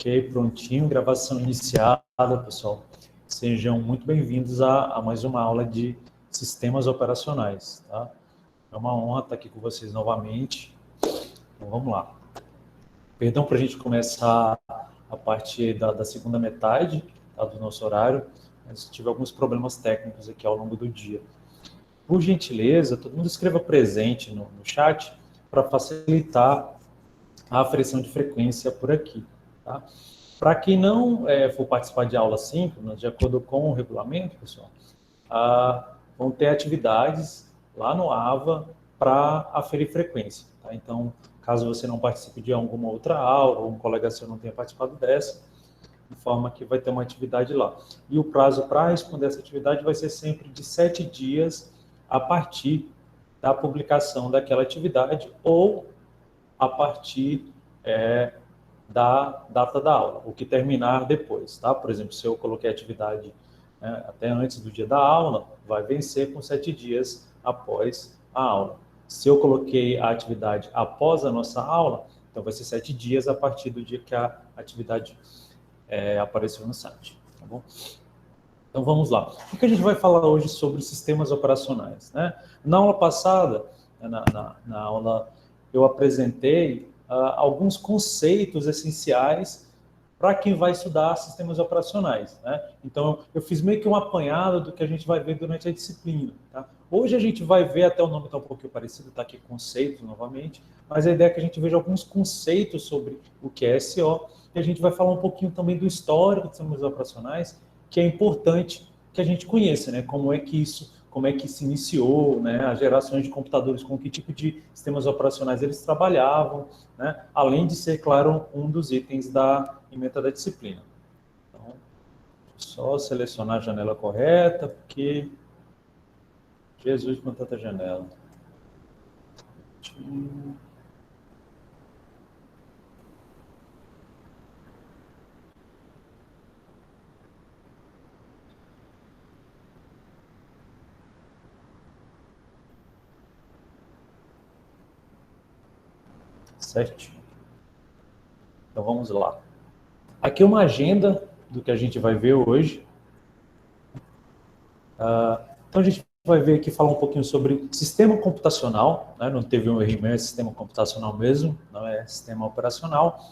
Ok, prontinho, gravação iniciada, pessoal. Sejam muito bem-vindos a mais uma aula de sistemas operacionais, tá? É uma honra estar aqui com vocês novamente. Então, vamos lá. Perdão para a gente começar a parte da segunda metade, tá, do nosso horário, mas tive alguns problemas técnicos aqui ao longo do dia. Por gentileza, todo mundo escreva presente no chat para facilitar a aferição de frequência por aqui, tá? Para quem não for participar de aula síncrona, de acordo com o regulamento, pessoal, vão ter atividades lá no AVA para aferir frequência, tá? Então, caso você não participe de alguma outra aula, ou um colega seu não tenha participado dessa, informa que vai ter uma atividade lá. E o prazo para responder essa atividade vai ser sempre de 7 dias a partir da publicação daquela atividade ou a partir da data da aula, o que terminar depois, tá? Por exemplo, se eu coloquei a atividade até antes do dia da aula, vai vencer com 7 dias após a aula. Se eu coloquei a atividade após a nossa aula, então vai ser 7 dias a partir do dia que a atividade apareceu no site, tá bom? Então vamos lá. O que a gente vai falar hoje sobre sistemas operacionais, né? Na aula passada, na aula, eu apresentei alguns conceitos essenciais para quem vai estudar sistemas operacionais, né? Então, eu fiz meio que um apanhado do que a gente vai ver durante a disciplina, tá? Hoje a gente vai ver, até o nome está um pouquinho parecido, está aqui conceitos novamente, mas a ideia é que a gente veja alguns conceitos sobre o que é SO, e a gente vai falar um pouquinho também do histórico de sistemas operacionais, que é importante que a gente conheça, né? Como é que se iniciou, né? As gerações de computadores, com que tipo de sistemas operacionais eles trabalhavam, né? Além de ser, claro, um dos itens da ementa da disciplina. Então, só selecionar a janela correta, porque Jesus com tanta janela. Certo? Então vamos lá. Aqui é uma agenda do que a gente vai ver hoje. Então a gente vai ver aqui, falar um pouquinho sobre sistema computacional, né? Não teve um erro, é sistema computacional mesmo, não é sistema operacional.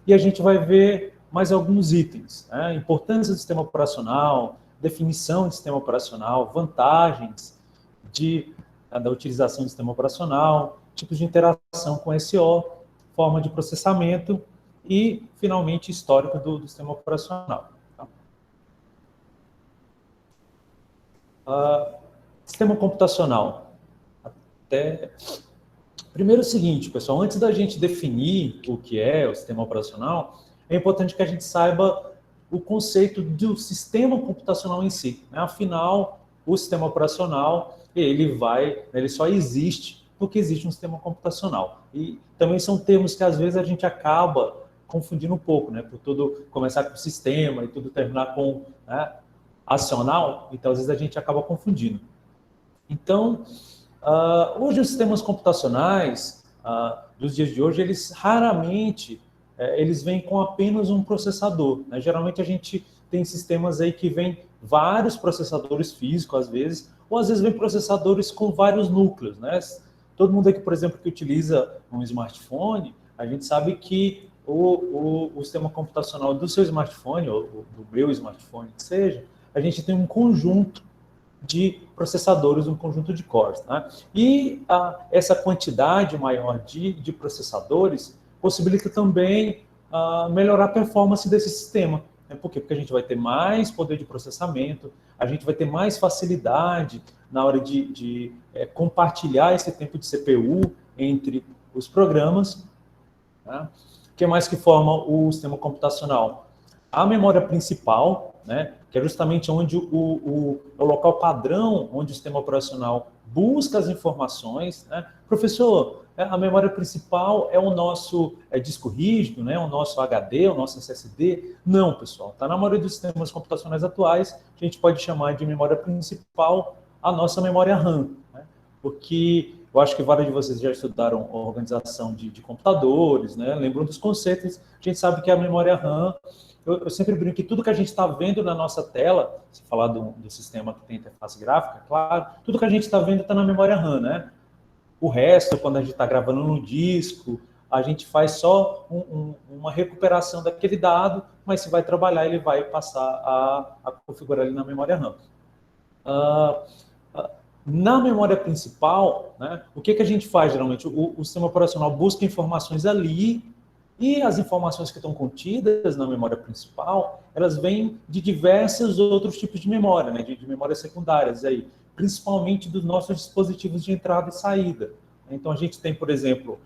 E a gente vai ver mais alguns itens, né? Importância do sistema operacional, definição de sistema operacional, vantagens da utilização do sistema operacional, tipos de interação com SO, forma de processamento e, finalmente, histórico do sistema operacional. Sistema computacional. Primeiro é o seguinte, pessoal, antes da gente definir o que é o sistema operacional, é importante que a gente saiba o conceito do sistema computacional em si, né? Afinal, o sistema operacional, ele só existe porque existe um sistema computacional. E também são termos que às vezes a gente acaba confundindo um pouco, né? Por tudo começar com sistema e tudo terminar com, né, acional, então às vezes a gente acaba confundindo. Então, hoje os sistemas computacionais dos dias de hoje, eles raramente eles vêm com apenas um processador, né? Geralmente a gente tem sistemas aí que vêm vários processadores físicos, às vezes, ou às vezes vem processadores com vários núcleos, né? Todo mundo aqui, por exemplo, que utiliza um smartphone, a gente sabe que o sistema computacional do seu smartphone, ou do meu smartphone, que seja, a gente tem um conjunto de processadores, um conjunto de cores, né? E essa quantidade maior de processadores possibilita também melhorar a performance desse sistema. Né? Por quê? Porque a gente vai ter mais poder de processamento, a gente vai ter mais facilidade na hora de compartilhar esse tempo de CPU entre os programas. Né? O que mais que forma o sistema computacional? A memória principal, né, que é justamente onde o local padrão onde o sistema operacional busca as informações, né? Professor, a memória principal é o nosso disco rígido, né? O nosso HD, o nosso SSD? Não, pessoal. Está na maioria dos sistemas computacionais atuais, a gente pode chamar de memória principal a nossa memória RAM, né? Porque eu acho que vários de vocês já estudaram organização de computadores, né? Lembram dos conceitos, a gente sabe que a memória RAM, eu sempre brinco que tudo que a gente está vendo na nossa tela, se falar do sistema que tem interface gráfica, claro, tudo que a gente está vendo está na memória RAM, né? O resto, quando a gente está gravando no disco, a gente faz só uma recuperação daquele dado, mas se vai trabalhar, ele vai passar a configurar ele na memória RAM. Na memória principal, né, o que a gente faz geralmente? O sistema operacional busca informações ali, e as informações que estão contidas na memória principal, elas vêm de diversos outros tipos de memória, né, de memórias secundárias, aí, principalmente dos nossos dispositivos de entrada e saída. Então, a gente tem, por exemplo,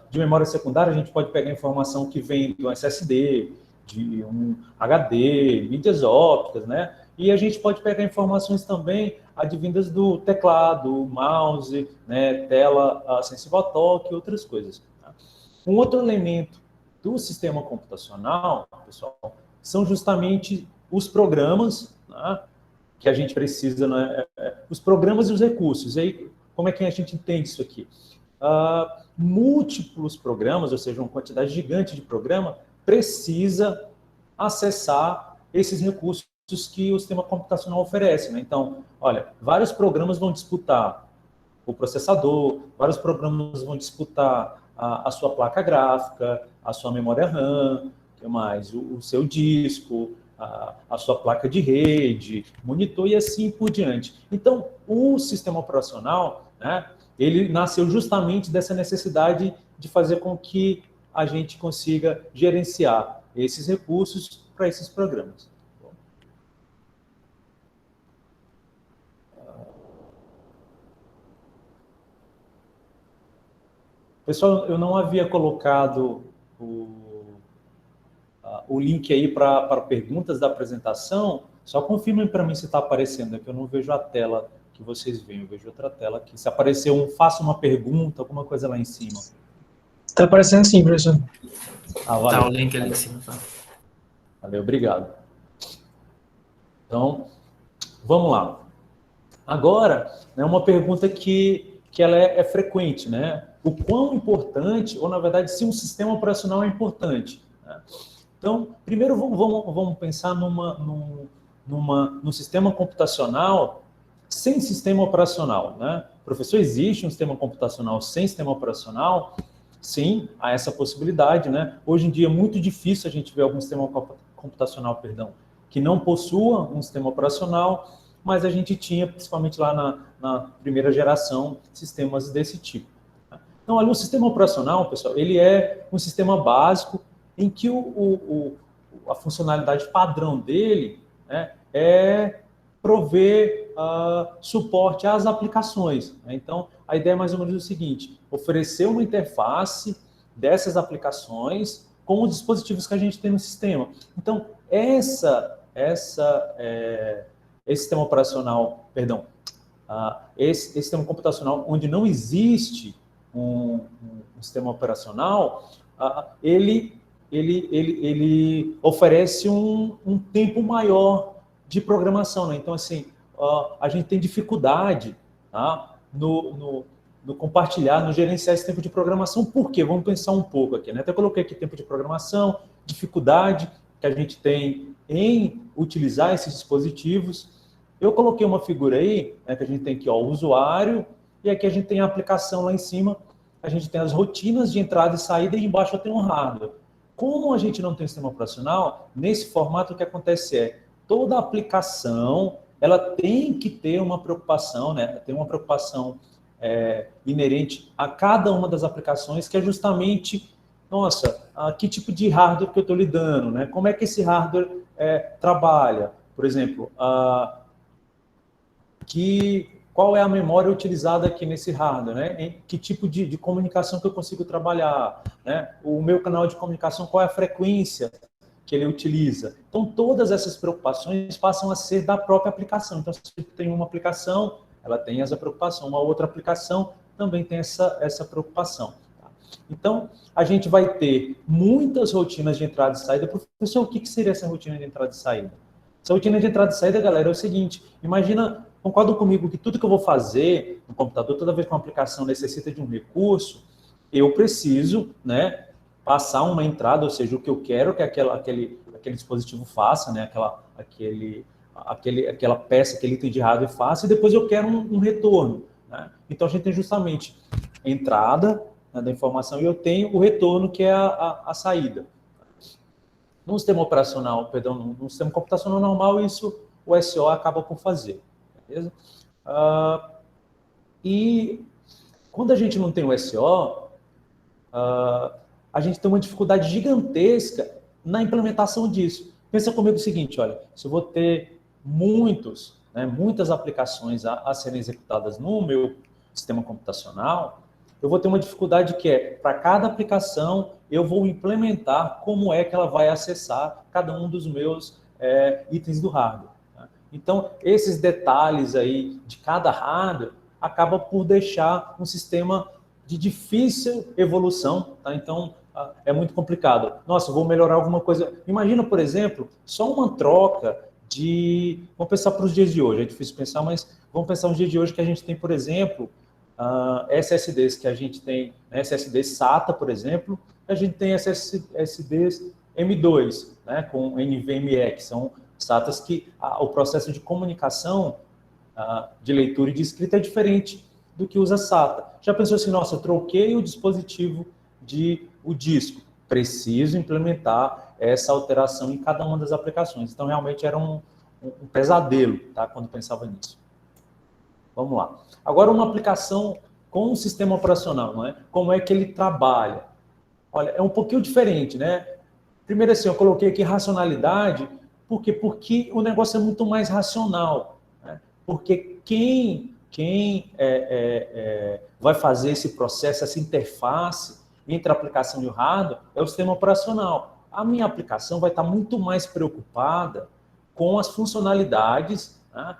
de memória secundária, a gente pode pegar informação que vem de um SSD, de um HD, mídias ópticas, né? E a gente pode pegar informações também advindas do teclado, mouse, né, tela sensível a toque e outras coisas. Tá? Um outro elemento do sistema computacional, pessoal, são justamente os programas, né, que a gente precisa, né, os programas e os recursos. E aí, como é que a gente entende isso aqui? Múltiplos programas, ou seja, uma quantidade gigante de programa, precisa acessar esses recursos que o sistema computacional oferece, né? Então, olha, vários programas vão disputar o processador, vários programas vão disputar a sua placa gráfica, a sua memória RAM, que mais? O seu disco, a sua placa de rede, monitor e assim por diante. Então, o sistema operacional, né, ele nasceu justamente dessa necessidade de fazer com que a gente consiga gerenciar esses recursos para esses programas. Pessoal, eu não havia colocado o link aí para perguntas da apresentação. Só confirmem para mim se está aparecendo, que eu não vejo a tela que vocês veem, eu vejo outra tela aqui. Se aparecer faça uma pergunta, alguma coisa lá em cima. Está aparecendo sim, professor. Valeu. Tá o link ali em cima. Tá. Valeu, obrigado. Então, vamos lá. Agora, né, uma pergunta que ela é frequente, né? O quão importante, ou na verdade, se um sistema operacional é importante. Né? Então, primeiro vamos pensar num sistema computacional sem sistema operacional, né? Professor, existe um sistema computacional sem sistema operacional? Sim, há essa possibilidade, né? Hoje em dia é muito difícil a gente ver algum sistema computacional, que não possua um sistema operacional, mas a gente tinha, principalmente lá na primeira geração, sistemas desse tipo. Então, ali, o sistema operacional, pessoal, ele é um sistema básico em que a funcionalidade padrão dele, né, é prover suporte às aplicações. Né? Então, a ideia é mais ou menos o seguinte: oferecer uma interface dessas aplicações com os dispositivos que a gente tem no sistema. Então, esse sistema operacional, esse sistema computacional onde não existe um sistema operacional, ele oferece um tempo maior de programação, né? Então, assim, a gente tem dificuldade, tá, no compartilhar, no gerenciar esse tempo de programação. Por quê? Vamos pensar um pouco aqui, né? Até coloquei aqui tempo de programação, dificuldade que a gente tem em utilizar esses dispositivos. Eu coloquei uma figura aí, né, que a gente tem aqui, ó, o usuário, e aqui a gente tem a aplicação lá em cima, a gente tem as rotinas de entrada e saída, e embaixo eu tenho um hardware. Como a gente não tem sistema operacional, nesse formato o que acontece é, toda aplicação, ela tem que ter uma preocupação, né? Tem uma preocupação inerente a cada uma das aplicações, que é justamente, nossa, que tipo de hardware que eu estou lidando, né? Como é que esse hardware trabalha? Por exemplo, qual é a memória utilizada aqui nesse hardware, né? Em que tipo de comunicação que eu consigo trabalhar, né? O meu canal de comunicação, qual é a frequência que ele utiliza? Então, todas essas preocupações passam a ser da própria aplicação. Então, se você tem uma aplicação, ela tem essa preocupação. Uma outra aplicação também tem essa preocupação. Tá? Então, a gente vai ter muitas rotinas de entrada e saída. Professor, o que seria essa rotina de entrada e saída? Essa rotina de entrada e saída, galera, é o seguinte: imagina Concordam comigo que tudo que eu vou fazer no computador, toda vez que uma aplicação necessita de um recurso, eu preciso, né, passar uma entrada, ou seja, o que eu quero que aquele dispositivo faça, né, aquela peça, aquele item de hardware faça, e depois eu quero um retorno. Né? Então, a gente tem justamente a entrada, né, da informação e eu tenho o retorno, que é a saída. Num sistema operacional, perdão, num sistema computacional normal, isso o SO acaba por fazer. Beleza? E quando a gente não tem o SO, a gente tem uma dificuldade gigantesca na implementação disso. Pensa comigo o seguinte, olha, se eu vou ter muitas aplicações a serem executadas no meu sistema computacional, eu vou ter uma dificuldade que é, para cada aplicação, eu vou implementar como é que ela vai acessar cada um dos meus itens do hardware. Tá? Então, esses detalhes aí de cada hardware acaba por deixar um sistema de difícil evolução. Tá? Então, é muito complicado. Nossa, vou melhorar alguma coisa. Imagina, por exemplo, só uma troca de... Vamos pensar para os dias de hoje, é difícil pensar, mas vamos pensar nos dias de hoje que a gente tem, por exemplo, SSDs que a gente tem, né, SSDs SATA, por exemplo, a gente tem SSDs M2, né, com NVMe, que são SATAs que o processo de comunicação de leitura e de escrita é diferente do que usa SATA. Já pensou assim, nossa, eu troquei o dispositivo o disco, preciso implementar essa alteração em cada uma das aplicações. Então, realmente era um pesadelo, tá, quando pensava nisso. Vamos lá. Agora, uma aplicação com um sistema operacional, não é? Como é que ele trabalha? Olha, é um pouquinho diferente, né? Primeiro assim, eu coloquei aqui racionalidade, por quê? Porque o negócio é muito mais racional, né? Porque quem vai fazer esse processo, essa interface entre a aplicação e o hardware é o sistema operacional. A minha aplicação vai estar muito mais preocupada com as funcionalidades, né,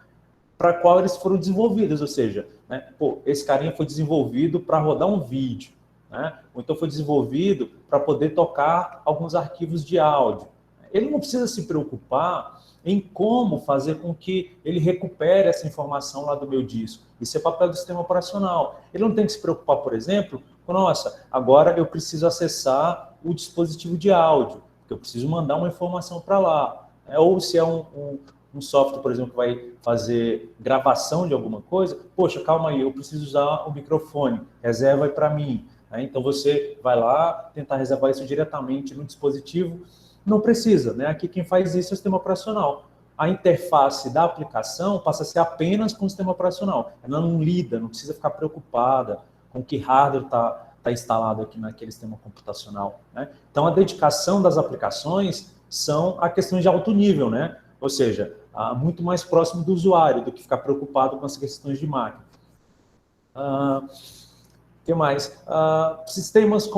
para qual eles foram desenvolvidos, ou seja, né, esse carinha foi desenvolvido para rodar um vídeo, né, ou então foi desenvolvido para poder tocar alguns arquivos de áudio. Ele não precisa se preocupar em como fazer com que ele recupere essa informação lá do meu disco. Isso é papel do sistema operacional. Ele não tem que se preocupar, por exemplo, com, nossa, agora eu preciso acessar o dispositivo de áudio, porque eu preciso mandar uma informação para lá. Ou se é um software, por exemplo, que vai fazer gravação de alguma coisa, poxa, calma aí, eu preciso usar o microfone, reserva aí para mim. Então você vai lá tentar reservar isso diretamente no dispositivo. Não precisa, né? Aqui quem faz isso é o sistema operacional. A interface da aplicação passa a ser apenas com o sistema operacional. Ela não lida, não precisa ficar preocupada com que hardware está instalado aqui naquele sistema computacional. Né? Então, a dedicação das aplicações são a questões de alto nível, né? Ou seja, muito mais próximo do usuário do que ficar preocupado com as questões de máquina. O que mais? Sistemas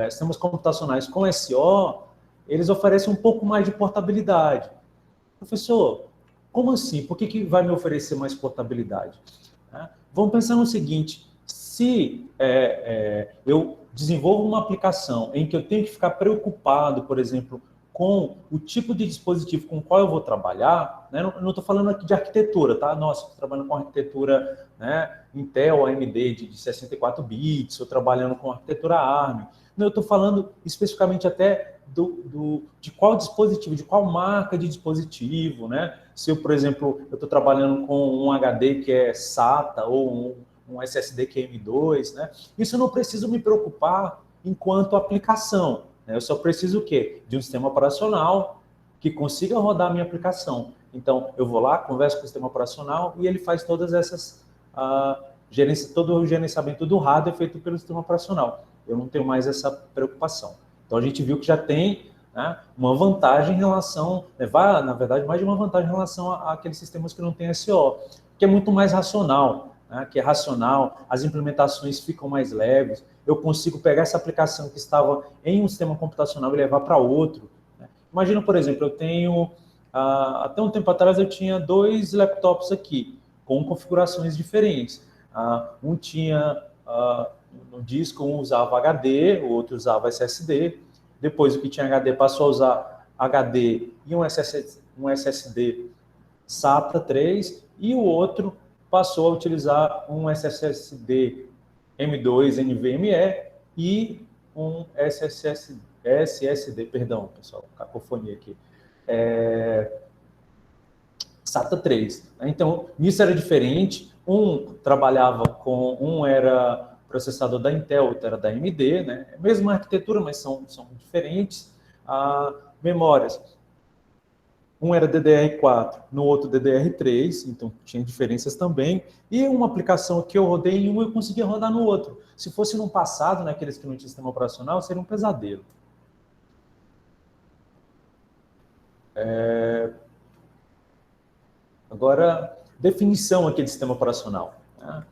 sistemas computacionais com SO, eles oferecem um pouco mais de portabilidade. Professor, como assim? Por que vai me oferecer mais portabilidade? Vamos pensar no seguinte, se eu desenvolvo uma aplicação em que eu tenho que ficar preocupado, por exemplo, com o tipo de dispositivo com o qual eu vou trabalhar, né? Não estou falando aqui de arquitetura, tá? Nossa, estou trabalhando com arquitetura, né, Intel, AMD de 64 bits, estou trabalhando com arquitetura ARM. Não, eu estou falando especificamente até de qual dispositivo, de qual marca de dispositivo, né? Se eu, por exemplo, eu estou trabalhando com um HD que é SATA ou um SSD que é M2, né? Isso eu não preciso me preocupar enquanto aplicação. Eu só preciso o quê? De um sistema operacional que consiga rodar a minha aplicação. Então, eu vou lá, converso com o sistema operacional e ele faz todas essas... todo o gerenciamento do hardware feito pelo sistema operacional. Eu não tenho mais essa preocupação. Então, a gente viu que já tem, né, uma vantagem em relação... na verdade, mais de uma vantagem em relação àqueles sistemas que não têm SO, que é muito mais racional, né, que é racional, as implementações ficam mais leves, eu consigo pegar essa aplicação que estava em um sistema computacional e levar para outro. Né? Imagina, por exemplo, eu tenho... até um tempo atrás eu tinha 2 laptops aqui, com configurações diferentes. Um tinha no disco, um usava HD, o outro usava SSD. Depois, o que tinha HD passou a usar HD e um SSD SATA 3, e o outro passou a utilizar um SSD M2 NVMe e um SSD, perdão, pessoal, cacofonia aqui, SATA 3. Então, isso era diferente. Um trabalhava com... Um era processador da Intel, outro era da AMD, né? Mesma arquitetura, mas são diferentes. Memórias. Um era DDR4, no outro DDR3, então tinha diferenças também. E uma aplicação que eu rodei em um, eu conseguia rodar no outro. Se fosse no passado, naqueles que não tinham sistema operacional, seria um pesadelo. Agora, definição aqui de sistema operacional. Né?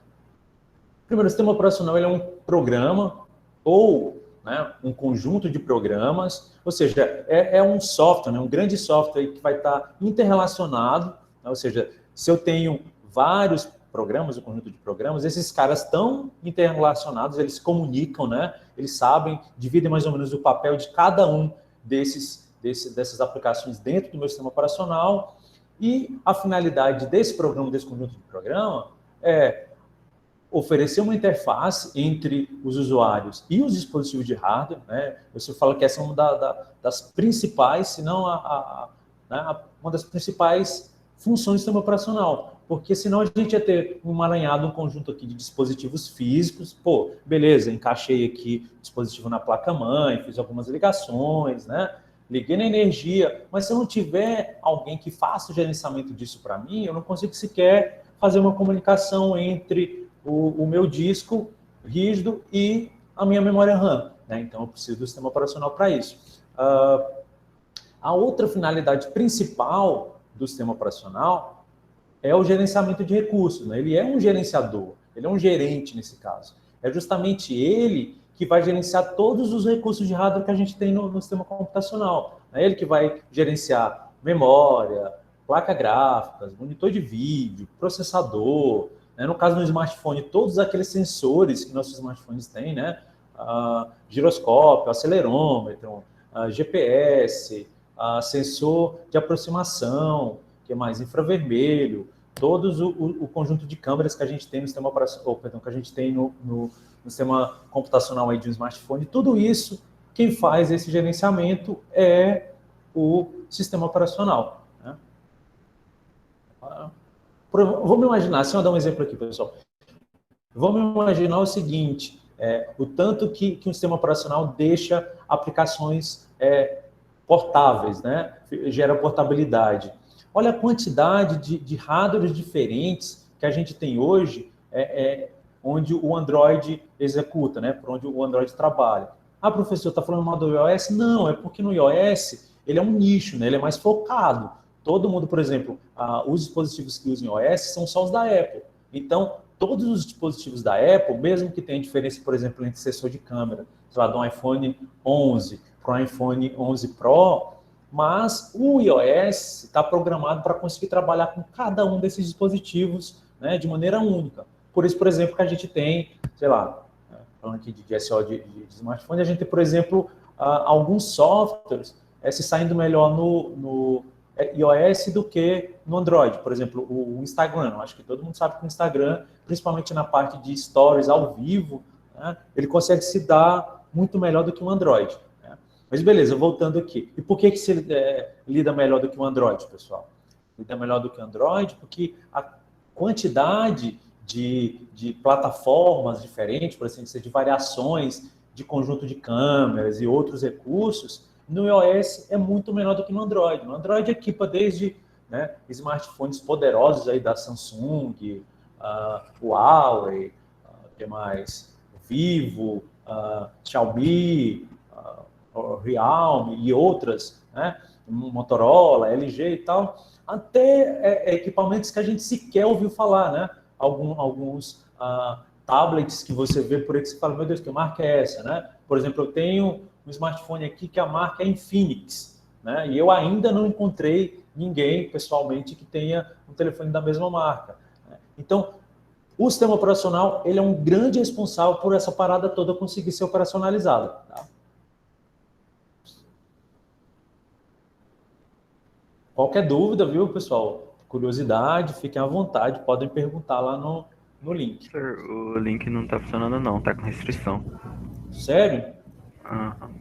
Primeiro, o sistema operacional ele é um programa ou, né, um conjunto de programas, ou seja, é um software, né, um grande software que vai estar interrelacionado, né, ou seja, se eu tenho vários programas, um conjunto de programas, esses caras estão interrelacionados, eles se comunicam, né, eles sabem, dividem mais ou menos o papel de cada um dessas aplicações dentro do meu sistema operacional, e a finalidade desse programa, desse conjunto de programa, é oferecer uma interface entre os usuários e os dispositivos de hardware, né? Você fala que essa é uma das principais, se não uma das principais funções do sistema operacional, porque senão a gente ia ter um emaranhado, um conjunto aqui de dispositivos físicos, pô, beleza, encaixei aqui o dispositivo na placa-mãe, fiz algumas ligações, né? Liguei na energia, mas se eu não tiver alguém que faça o gerenciamento disso para mim, eu não consigo sequer fazer uma comunicação entre o meu disco rígido e a minha memória RAM, né? Então eu preciso do sistema operacional para isso. A outra finalidade principal do sistema operacional é o gerenciamento de recursos, né? Ele é um gerenciador, ele é um gerente nesse caso. É justamente ele que vai gerenciar todos os recursos de hardware que a gente tem no sistema computacional. É ele que vai gerenciar memória, placa gráfica, monitor de vídeo, processador, né? No caso do smartphone, todos aqueles sensores que nossos smartphones têm, né? Giroscópio, acelerômetro, GPS, sensor de aproximação, que é mais infravermelho, todos o conjunto de câmeras que a gente tem no sistema que a gente tem no sistema computacional aí de um smartphone, tudo isso, quem faz esse gerenciamento é o sistema operacional. Né? Vamos imaginar, se eu dar um exemplo aqui, pessoal. Vamos imaginar o seguinte, o tanto que um sistema operacional deixa aplicações portáveis, né? Gera portabilidade. Olha a quantidade de hardwares diferentes que a gente tem hoje, onde o Android executa, né? Por onde o Android trabalha. Ah, professor, está falando mal do iOS? Não, é porque no iOS ele é um nicho, né? Ele é mais focado. Todo mundo, por exemplo, os dispositivos que usam iOS são só os da Apple. Então, todos os dispositivos da Apple, mesmo que tenha diferença, por exemplo, entre sensor de câmera, sei lá, do iPhone 11 para o iPhone 11 Pro, mas o iOS está programado para conseguir trabalhar com cada um desses dispositivos, né, de maneira única. Por isso, por exemplo, que a gente tem, sei lá, falando aqui de SEO de smartphone, a gente tem, por exemplo, alguns softwares se saindo melhor no iOS do que no Android. Por exemplo, o Instagram. Eu acho que todo mundo sabe que o Instagram, principalmente na parte de stories ao vivo, né, ele consegue se dar muito melhor do que o Android. Né? Mas beleza, voltando aqui. E por que se lida melhor do que o Android, pessoal? Lida melhor do que o Android porque a quantidade de plataformas diferentes, por assim dizer, de variações de conjunto de câmeras e outros recursos, no iOS é muito menor do que no Android. No Android equipa desde, né, smartphones poderosos aí da Samsung, Huawei, que mais? Vivo, Xiaomi, Realme e outras, né, Motorola, LG e tal, até equipamentos que a gente sequer ouviu falar, né? Alguns tablets que você vê por aí que você fala, meu Deus, que marca é essa, né? Por exemplo, eu tenho um smartphone aqui que a marca é Infinix, né? E eu ainda não encontrei ninguém, pessoalmente, que tenha um telefone da mesma marca. Né? Então, o sistema operacional, ele é um grande responsável por essa parada toda conseguir ser operacionalizada. Tá? Qualquer dúvida, viu, pessoal? curiosidade, fiquem à vontade, podem perguntar lá no link. Sir, o link não tá funcionando não, tá com restrição. Sério? Aham.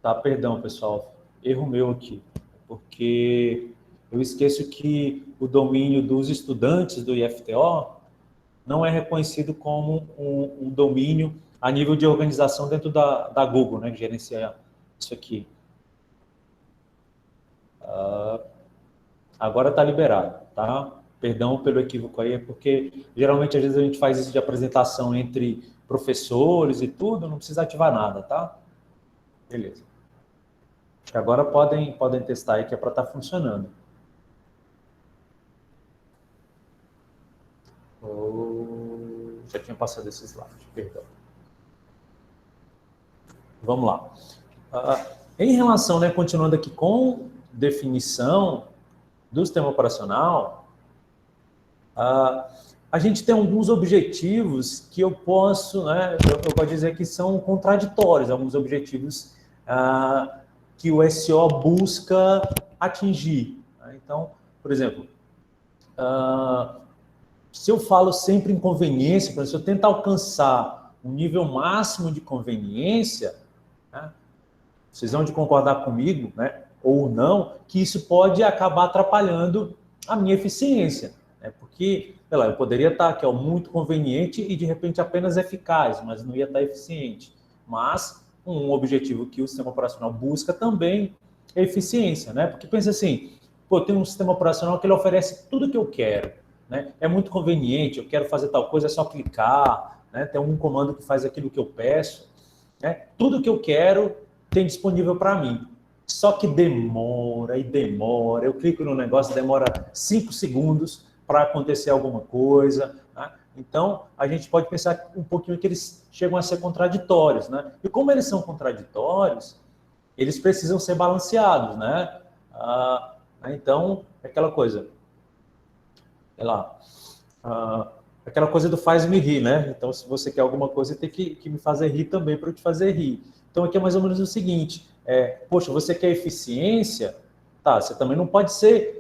Tá, perdão, pessoal. Erro meu aqui. Porque eu esqueço que o domínio dos estudantes do IFTO não é reconhecido como um domínio a nível de organização dentro da Google, né, que gerencia isso aqui. Agora está liberado, tá? Perdão pelo equívoco aí, é porque geralmente às vezes a gente faz isso de apresentação entre professores e tudo, não precisa ativar nada, tá? Beleza. Acho que agora podem testar aí que é para estar funcionando. Já tinha passado esse slide, perdão. Vamos lá. Em relação, né, continuando aqui com definição do sistema operacional, a gente tem alguns objetivos que eu posso, né, eu posso dizer que são contraditórios, alguns objetivos que o SEO busca atingir. Então, por exemplo, se eu falo sempre em conveniência, se eu tento alcançar um nível máximo de conveniência, né, vocês vão de concordar comigo, né, ou não, que isso pode acabar atrapalhando a minha eficiência. Né, porque, sei lá, eu poderia estar aqui, muito conveniente e de repente apenas eficaz, mas não ia estar eficiente. Mas um objetivo que o sistema operacional busca também é eficiência, né? Porque pensa assim, pô, tem um sistema operacional que ele oferece tudo que eu quero, né? É muito conveniente, eu quero fazer tal coisa, é só clicar, né? Tem um comando que faz aquilo que eu peço, né? Tudo que eu quero tem disponível para mim. Só que demora e demora. Eu clico no negócio, demora 5 segundos para acontecer alguma coisa, né? Então, a gente pode pensar um pouquinho que eles chegam a ser contraditórios, né? E como eles são contraditórios, eles precisam ser balanceados, né? Então, é aquela coisa, sei lá, aquela coisa do faz-me rir, né? Então, se você quer alguma coisa, tem que me fazer rir também para eu te fazer rir. Então, aqui é mais ou menos o seguinte, poxa, você quer eficiência? Tá, você também não pode ser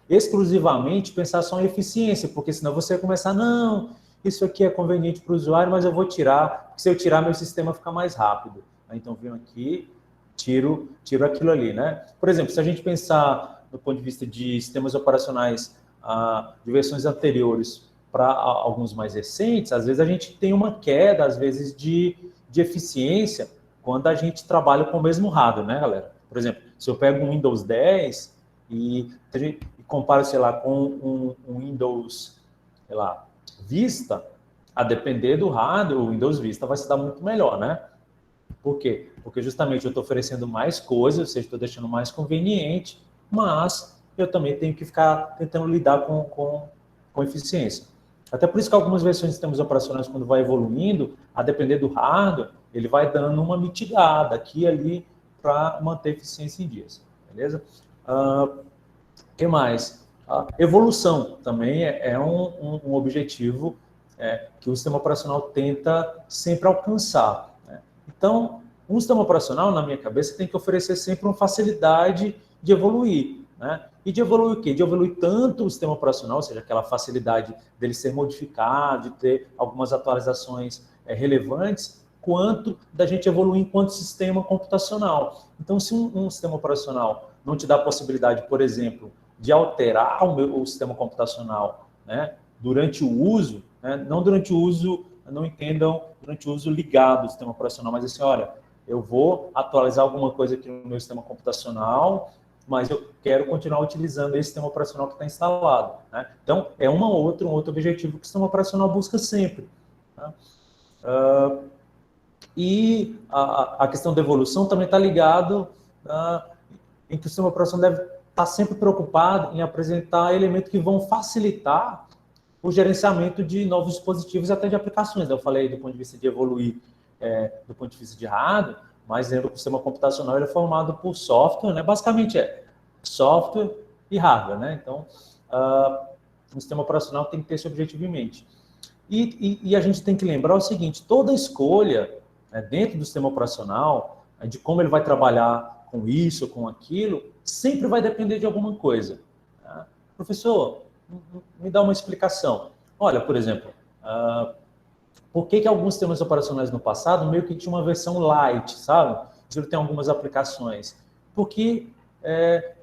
exclusivamente pensar só em eficiência, porque senão você vai começar, não, isso aqui é conveniente para o usuário, mas eu vou tirar, porque se eu tirar, meu sistema fica mais rápido. Então, venho aqui, tiro aquilo ali, né? Por exemplo, se a gente pensar do ponto de vista de sistemas operacionais de versões anteriores para alguns mais recentes, às vezes a gente tem uma queda, às vezes, de eficiência quando a gente trabalha com o mesmo hardware, né, galera? Por exemplo, se eu pego um Windows 10 e comparo, sei lá, com um Windows, sei lá, Vista, a depender do hardware, o Windows Vista vai se dar muito melhor, né? Por quê? Porque justamente eu estou oferecendo mais coisas, ou seja, estou deixando mais conveniente, mas eu também tenho que ficar tentando lidar com eficiência. Até por isso que algumas versões de sistemas operacionais, quando vai evoluindo, a depender do hardware, ele vai dando uma mitigada aqui e ali para manter a eficiência em dias. Beleza? O que mais? A evolução também é um objetivo que o sistema operacional tenta sempre alcançar. Né? Então, um sistema operacional, na minha cabeça, tem que oferecer sempre uma facilidade de evoluir. Né? E de evoluir o quê? De evoluir tanto o sistema operacional, ou seja, aquela facilidade dele ser modificado, de ter algumas atualizações relevantes, quanto da gente evoluir enquanto sistema computacional. Então, se um sistema operacional não te dá a possibilidade, por exemplo, de alterar o sistema computacional, né, durante o uso, né, não durante o uso, não entendam durante o uso ligado ao sistema operacional, mas assim, olha, eu vou atualizar alguma coisa aqui no meu sistema computacional, mas eu quero continuar utilizando esse sistema operacional que está instalado. Né? Então, é um outro objetivo que o sistema operacional busca sempre. Tá? E a questão da evolução também está ligado em que o sistema operacional deve estar sempre preocupado em apresentar elementos que vão facilitar o gerenciamento de novos dispositivos e até de aplicações. Eu falei do ponto de vista de evoluir, do ponto de vista de hardware, mas lembra que o sistema computacional ele é formado por software, né? Basicamente software e hardware, né? Então, o sistema operacional tem que ter esse objetivo em mente. E a gente tem que lembrar o seguinte, toda escolha dentro do sistema operacional, de como ele vai trabalhar com isso, com aquilo, sempre vai depender de alguma coisa. Tá? Professor, me dá uma explicação. Olha, por exemplo, por que alguns sistemas operacionais no passado meio que tinha uma versão light, sabe? Ele tem algumas aplicações. Porque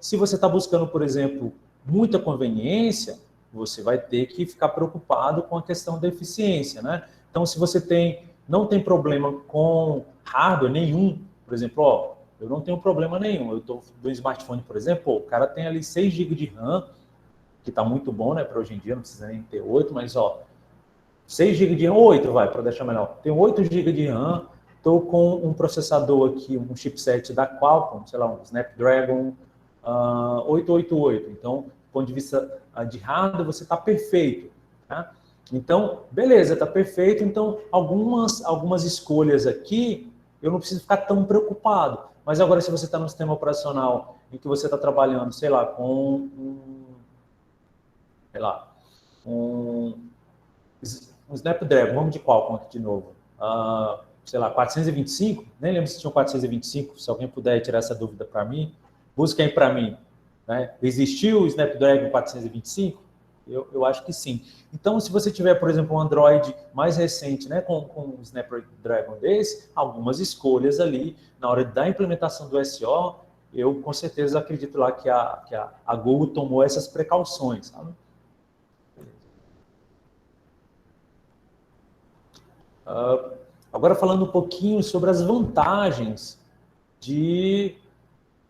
se você está buscando, por exemplo, muita conveniência, você vai ter que ficar preocupado com a questão da eficiência, né? Então, se você não tem problema com hardware nenhum, por exemplo, eu não tenho problema nenhum. Eu estou do smartphone, por exemplo, o cara tem ali 6 GB de RAM, que está muito bom, né, para hoje em dia, não precisa nem ter 8, mas 6 GB de RAM, 8 vai, para deixar melhor. Tenho 8 GB de RAM, estou com um processador aqui, um chipset da Qualcomm, sei lá, um Snapdragon 888. Então, do ponto de vista de hardware, você está perfeito. Tá? Então, beleza, está perfeito. Então, algumas escolhas aqui, eu não preciso ficar tão preocupado. Mas agora, se você está no sistema operacional em que você está trabalhando, sei lá, com um Snapdragon, vamos de Qualcomm aqui de novo, sei lá, 425, nem lembro se tinha um 425, se alguém puder tirar essa dúvida para mim, busca aí para mim. Né? Existiu o Snapdragon 425? Eu acho que sim. Então, se você tiver, por exemplo, um Android mais recente, né, com um Snapdragon desse, algumas escolhas ali, na hora da implementação do SO, eu com certeza acredito lá que a Google tomou essas precauções, sabe? Agora falando um pouquinho sobre as vantagens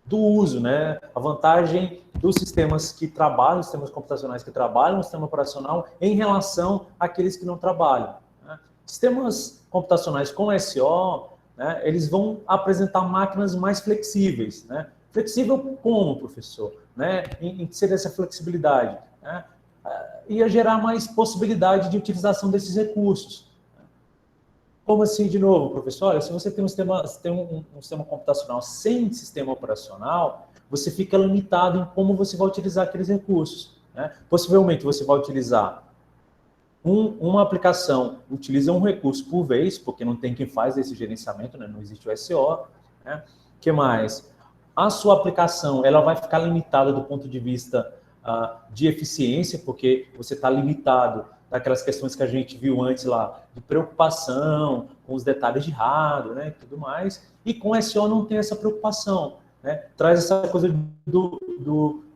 do uso, né? A vantagem dos sistemas que trabalham, sistemas computacionais que trabalham no sistema operacional em relação àqueles que não trabalham. Né? Sistemas computacionais com SO, né, eles vão apresentar máquinas mais flexíveis. Né? Flexível como, professor? Né? Em que seria essa flexibilidade? Né? Ia gerar mais possibilidade de utilização desses recursos. Como assim, de novo, professor? Olha, se você tem um sistema computacional sem sistema operacional, você fica limitado em como você vai utilizar aqueles recursos. Né? Possivelmente, você vai utilizar uma aplicação, utiliza um recurso por vez, porque não tem quem faz esse gerenciamento, né? Não existe o SO. Né? O que mais? A sua aplicação ela vai ficar limitada do ponto de vista de eficiência, porque você está limitado daquelas questões que a gente viu antes lá, de preocupação com os detalhes de hardware, né, e tudo mais. E com o SO não tem essa preocupação, né? Traz essa coisa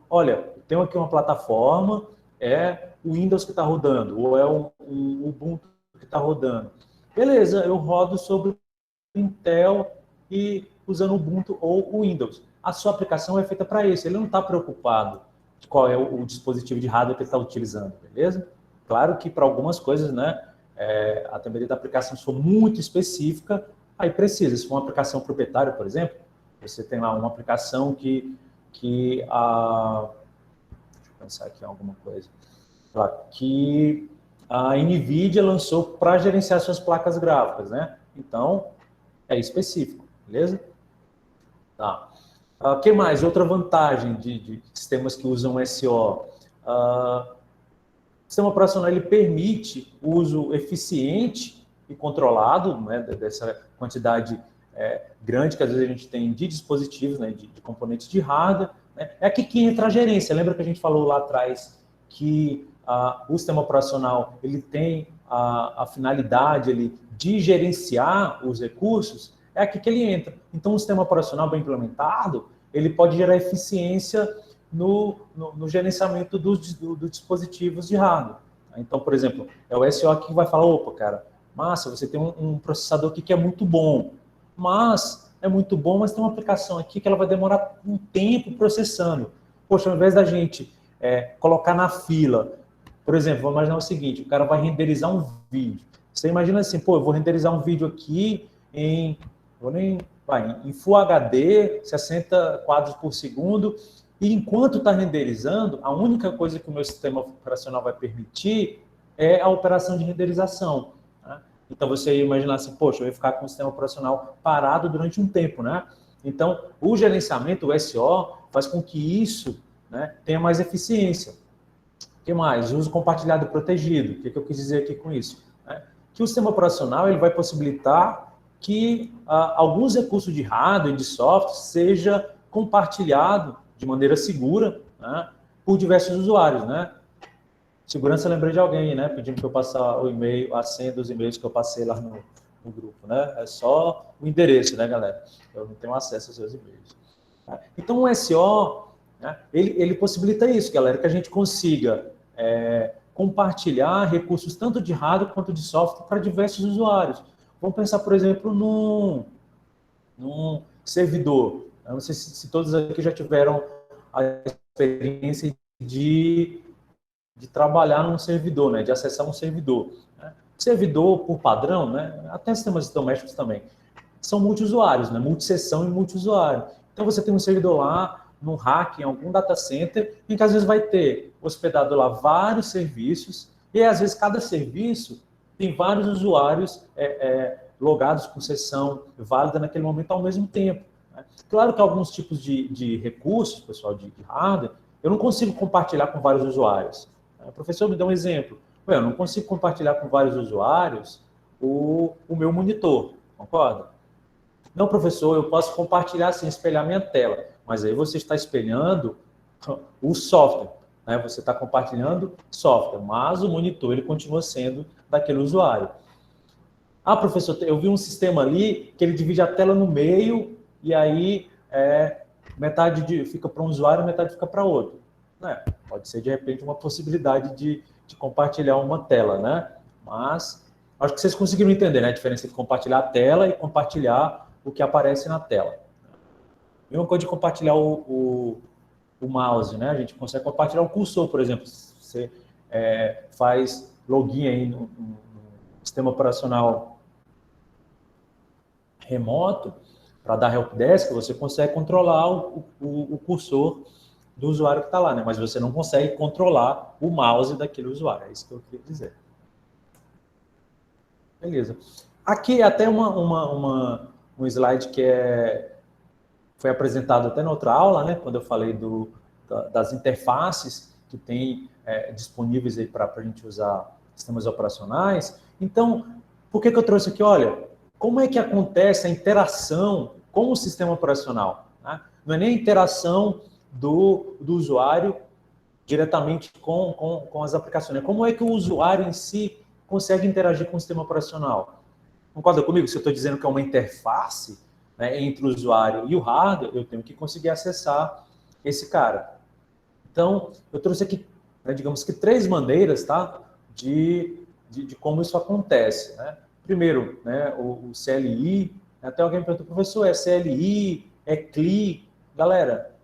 olha, tenho aqui uma plataforma, é o Windows que está rodando, ou é o Ubuntu que está rodando. Beleza, eu rodo sobre o Intel e usando o Ubuntu ou o Windows. A sua aplicação é feita para isso, ele não está preocupado de qual é o dispositivo de hardware que ele está utilizando, beleza? Claro que para algumas coisas, né, a depender da aplicação, se for muito específica, aí precisa. Se for uma aplicação proprietária, por exemplo, você tem lá uma aplicação deixa eu pensar aqui em alguma coisa, que a NVIDIA lançou para gerenciar suas placas gráficas, né? Então, é específico, beleza? Tá. O que mais? Outra vantagem de sistemas que usam SO. O sistema operacional ele permite o uso eficiente e controlado, né, dessa quantidade grande que às vezes a gente tem de dispositivos, né, de componentes de hardware. Né. É aqui que entra a gerência. Lembra que a gente falou lá atrás que o sistema operacional ele tem a finalidade de gerenciar os recursos? É aqui que ele entra. Então, o sistema operacional bem implementado, ele pode gerar eficiência no gerenciamento dos dispositivos de hardware. Então, por exemplo, é o SO que vai falar, opa, cara, massa, você tem um processador aqui que é muito bom, mas tem uma aplicação aqui que ela vai demorar um tempo processando. Poxa, ao invés da gente colocar na fila, por exemplo, vamos imaginar o seguinte, o cara vai renderizar um vídeo. Você imagina assim, eu vou renderizar um vídeo aqui em Full HD, 60 quadros por segundo, e enquanto está renderizando, a única coisa que o meu sistema operacional vai permitir é a operação de renderização. Né? Então, você ia imaginar assim, poxa, eu ia ficar com o sistema operacional parado durante um tempo. Né? Então, o gerenciamento, o SO, faz com que isso, né, tenha mais eficiência. O que mais? Uso compartilhado e protegido. O que eu quis dizer aqui com isso? Que o sistema operacional ele vai possibilitar que alguns recursos de hardware e de software seja compartilhado de maneira segura, né, por diversos usuários, né? Segurança, eu lembrei de alguém, né? Pedindo para eu passar o e-mail, a senha dos e-mails que eu passei lá no grupo, né? É só o endereço, né, galera? Eu não tenho acesso aos seus e-mails. Tá? Então, o SO, né, ele possibilita isso, galera, que a gente consiga compartilhar recursos tanto de hardware quanto de software para diversos usuários. Vamos pensar, por exemplo, num servidor. Eu não sei se todos aqui já tiveram a experiência de trabalhar num servidor, né, de acessar um servidor. Né? Servidor, por padrão, né, até sistemas domésticos também, são multiusuários, né, multisseção e multiusuário. Então, você tem um servidor lá, num rack, em algum data center, em que às vezes vai ter hospedado lá vários serviços, e às vezes cada serviço tem vários usuários logados com sessão válida naquele momento ao mesmo tempo. Né? Claro que alguns tipos de recursos, pessoal, de hardware, eu não consigo compartilhar com vários usuários. O professor me dá um exemplo. Eu não consigo compartilhar com vários usuários o meu monitor, concorda? Não, professor, eu posso compartilhar sem espelhar minha tela, mas aí você está espelhando o software, né? Você está compartilhando software, mas o monitor ele continua sendo daquele usuário. Ah, professor, eu vi um sistema ali que ele divide a tela no meio e aí metade fica para um usuário e metade fica para outro. Pode ser, de repente, uma possibilidade de compartilhar uma tela, né? Mas acho que vocês conseguiram entender, né? A diferença entre compartilhar a tela e compartilhar o que aparece na tela. Mesma coisa de compartilhar o mouse, né? A gente consegue compartilhar o cursor, por exemplo. Você faz login aí no sistema operacional remoto, para dar helpdesk, você consegue controlar o cursor do usuário que está lá, né? Mas você não consegue controlar o mouse daquele usuário. É isso que eu queria dizer. Beleza. Aqui até um slide que foi apresentado até na outra aula, né? Quando eu falei das interfaces que tem disponíveis aí para a gente usar sistemas operacionais. Então, por que eu trouxe aqui? Olha, como é que acontece a interação com o sistema operacional? Né? Não é nem a interação do usuário diretamente com as aplicações. Como é que o usuário em si consegue interagir com o sistema operacional? Concorda comigo? Se eu estou dizendo que é uma interface, né, entre o usuário e o hardware, eu tenho que conseguir acessar esse cara. Então, eu trouxe aqui, né, digamos que 3 maneiras, tá, de como isso acontece. Né? Primeiro, né, o CLI. Até alguém perguntou, professor, é CLI, é CLI? Galera,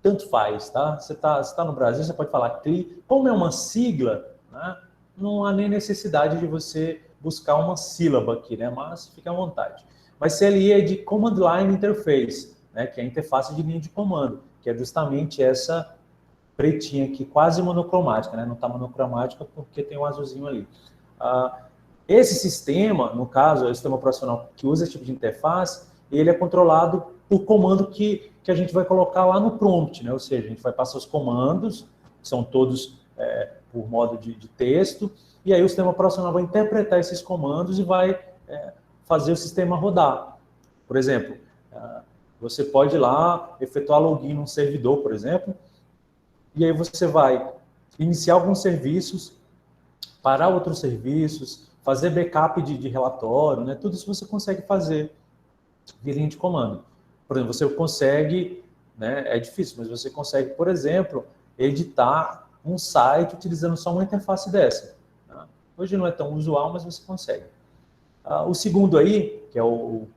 tanto faz, tá? Você tá no Brasil, você pode falar CLI. Como é uma sigla, né, não há nem necessidade de você buscar uma sílaba aqui, né? Mas fique à vontade. Mas CLI é de Command Line Interface, né? Que é a interface de linha de comando, que é justamente essa pretinha aqui, quase monocromática, né? Não está monocromática porque tem um azulzinho ali. Esse sistema, no caso, é o sistema operacional que usa esse tipo de interface, ele é controlado por comando que a gente vai colocar lá no prompt, né? Ou seja, a gente vai passar os comandos, que são todos por modo de texto, e aí o sistema operacional vai interpretar esses comandos e vai fazer o sistema rodar. Por exemplo, você pode ir lá efetuar login num servidor, por exemplo, e aí você vai iniciar alguns serviços, parar outros serviços, fazer backup de relatório, né? Tudo isso você consegue fazer via linha de comando. Por exemplo, você consegue, né? É difícil, mas você consegue, por exemplo, editar um site utilizando só uma interface dessa. Tá? Hoje não é tão usual, mas você consegue. O segundo aí, que é o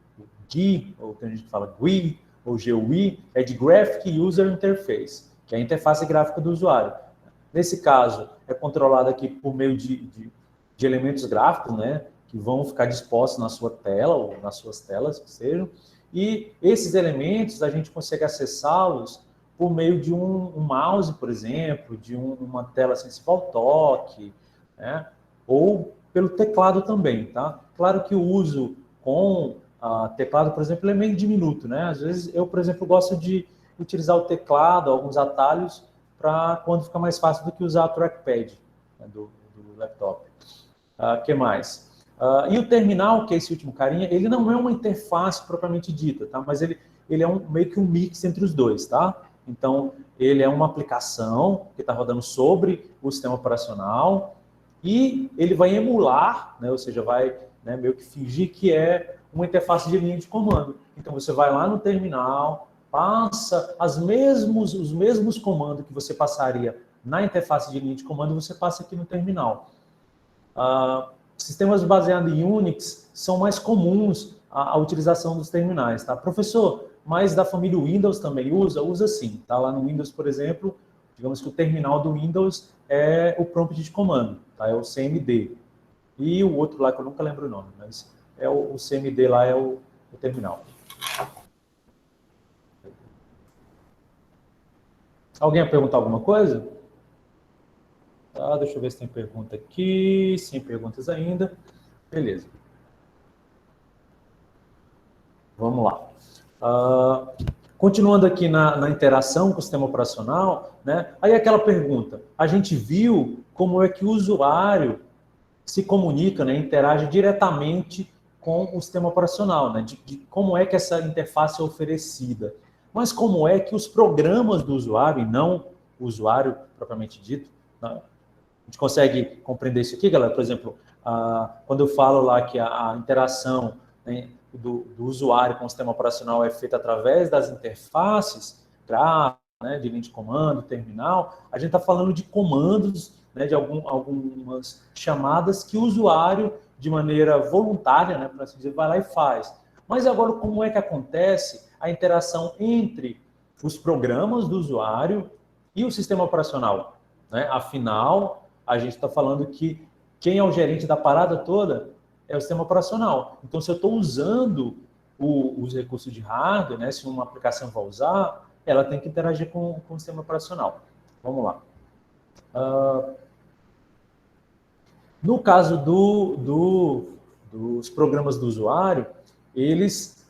GUI, ou tem gente que fala GUI, ou GUI, é de Graphic User Interface, que é a interface gráfica do usuário. Nesse caso, é controlado aqui por meio de elementos gráficos, né, que vão ficar dispostos na sua tela, ou nas suas telas, que sejam, e esses elementos a gente consegue acessá-los por meio de um mouse, por exemplo, de uma tela sensível ao toque, né, ou pelo teclado também, tá? Claro que o uso com teclado, por exemplo, é meio diminuto, né? Às vezes eu, por exemplo, gosto de utilizar o teclado, alguns atalhos, para quando fica mais fácil do que usar o trackpad, né, do laptop. Que mais? E o terminal, que é esse último carinha, ele não é uma interface propriamente dita, tá? Mas ele ele é meio que um mix entre os dois, tá? Então, ele é uma aplicação que está rodando sobre o sistema operacional e ele vai emular, né, ou seja, vai, né, meio que fingir que é uma interface de linha de comando. Então, você vai lá no terminal, passa os mesmos comandos que você passaria na interface de linha de comando, você passa aqui no terminal. Sistemas baseados em Unix são mais comuns a utilização dos terminais, tá? Professor, mas da família Windows também usa? Usa sim, tá? Lá no Windows, por exemplo, digamos que o terminal do Windows é o prompt de comando, tá? É o CMD. E o outro lá, que eu nunca lembro o nome, mas o CMD lá é o terminal. Alguém ia perguntar alguma coisa? Tá, deixa eu ver se tem pergunta aqui. Sem perguntas ainda. Beleza. Vamos lá. Continuando aqui na interação com o sistema operacional, né? Aí aquela pergunta, a gente viu como é que o usuário se comunica, né, interage diretamente com o sistema operacional, né, de como é que essa interface é oferecida. Mas como é que os programas do usuário, e não o usuário propriamente dito, né? A gente consegue compreender isso aqui, galera? Por exemplo, quando eu falo lá que a interação, né, do usuário com o sistema operacional é feita através das interfaces, né, de linha de comando, terminal, a gente está falando de comandos, né, de algumas chamadas que o usuário, de maneira voluntária, né, para assim dizer, vai lá e faz. Mas agora, como é que acontece a interação entre os programas do usuário e o sistema operacional? Né? Afinal, a gente está falando que quem é o gerente da parada toda é o sistema operacional. Então, se eu estou usando os recursos de hardware, né, se uma aplicação vai usar, ela tem que interagir com o sistema operacional. Vamos lá. No caso dos programas do usuário, eles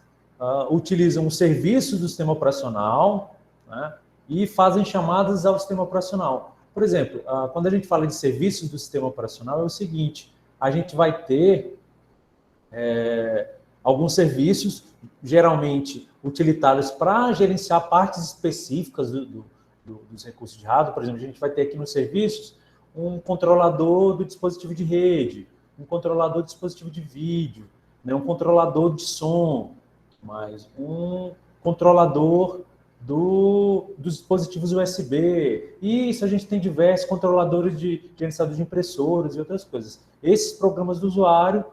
utilizam os serviços do sistema operacional, né, e fazem chamadas ao sistema operacional. Por exemplo, quando a gente fala de serviços do sistema operacional, é o seguinte, a gente vai ter alguns serviços, geralmente utilitários para gerenciar partes específicas dos recursos de hardware. Por exemplo, a gente vai ter aqui nos serviços um controlador do dispositivo de rede, um controlador do dispositivo de vídeo, né, um controlador de som, mais um controlador dos dispositivos USB. E isso a gente tem diversos controladores de gerenciador de impressoras e outras coisas. Esses programas do usuário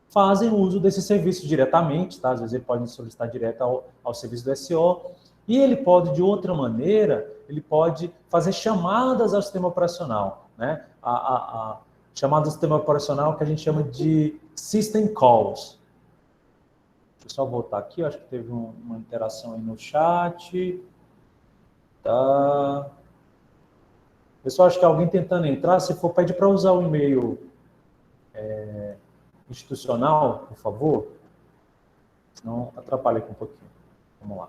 fazem uso desse serviço diretamente, tá? Às vezes ele pode solicitar direto ao serviço do SO, e ele pode, de outra maneira, ele pode fazer chamadas ao sistema operacional, né? A chamada do sistema operacional que a gente chama de System Calls. Deixa eu só voltar aqui, eu acho que teve uma interação aí no chat. Tá. Pessoal, acho que alguém tentando entrar, se for, pede para usar o e-mail institucional, por favor. Senão atrapalha aqui um pouquinho. Vamos lá.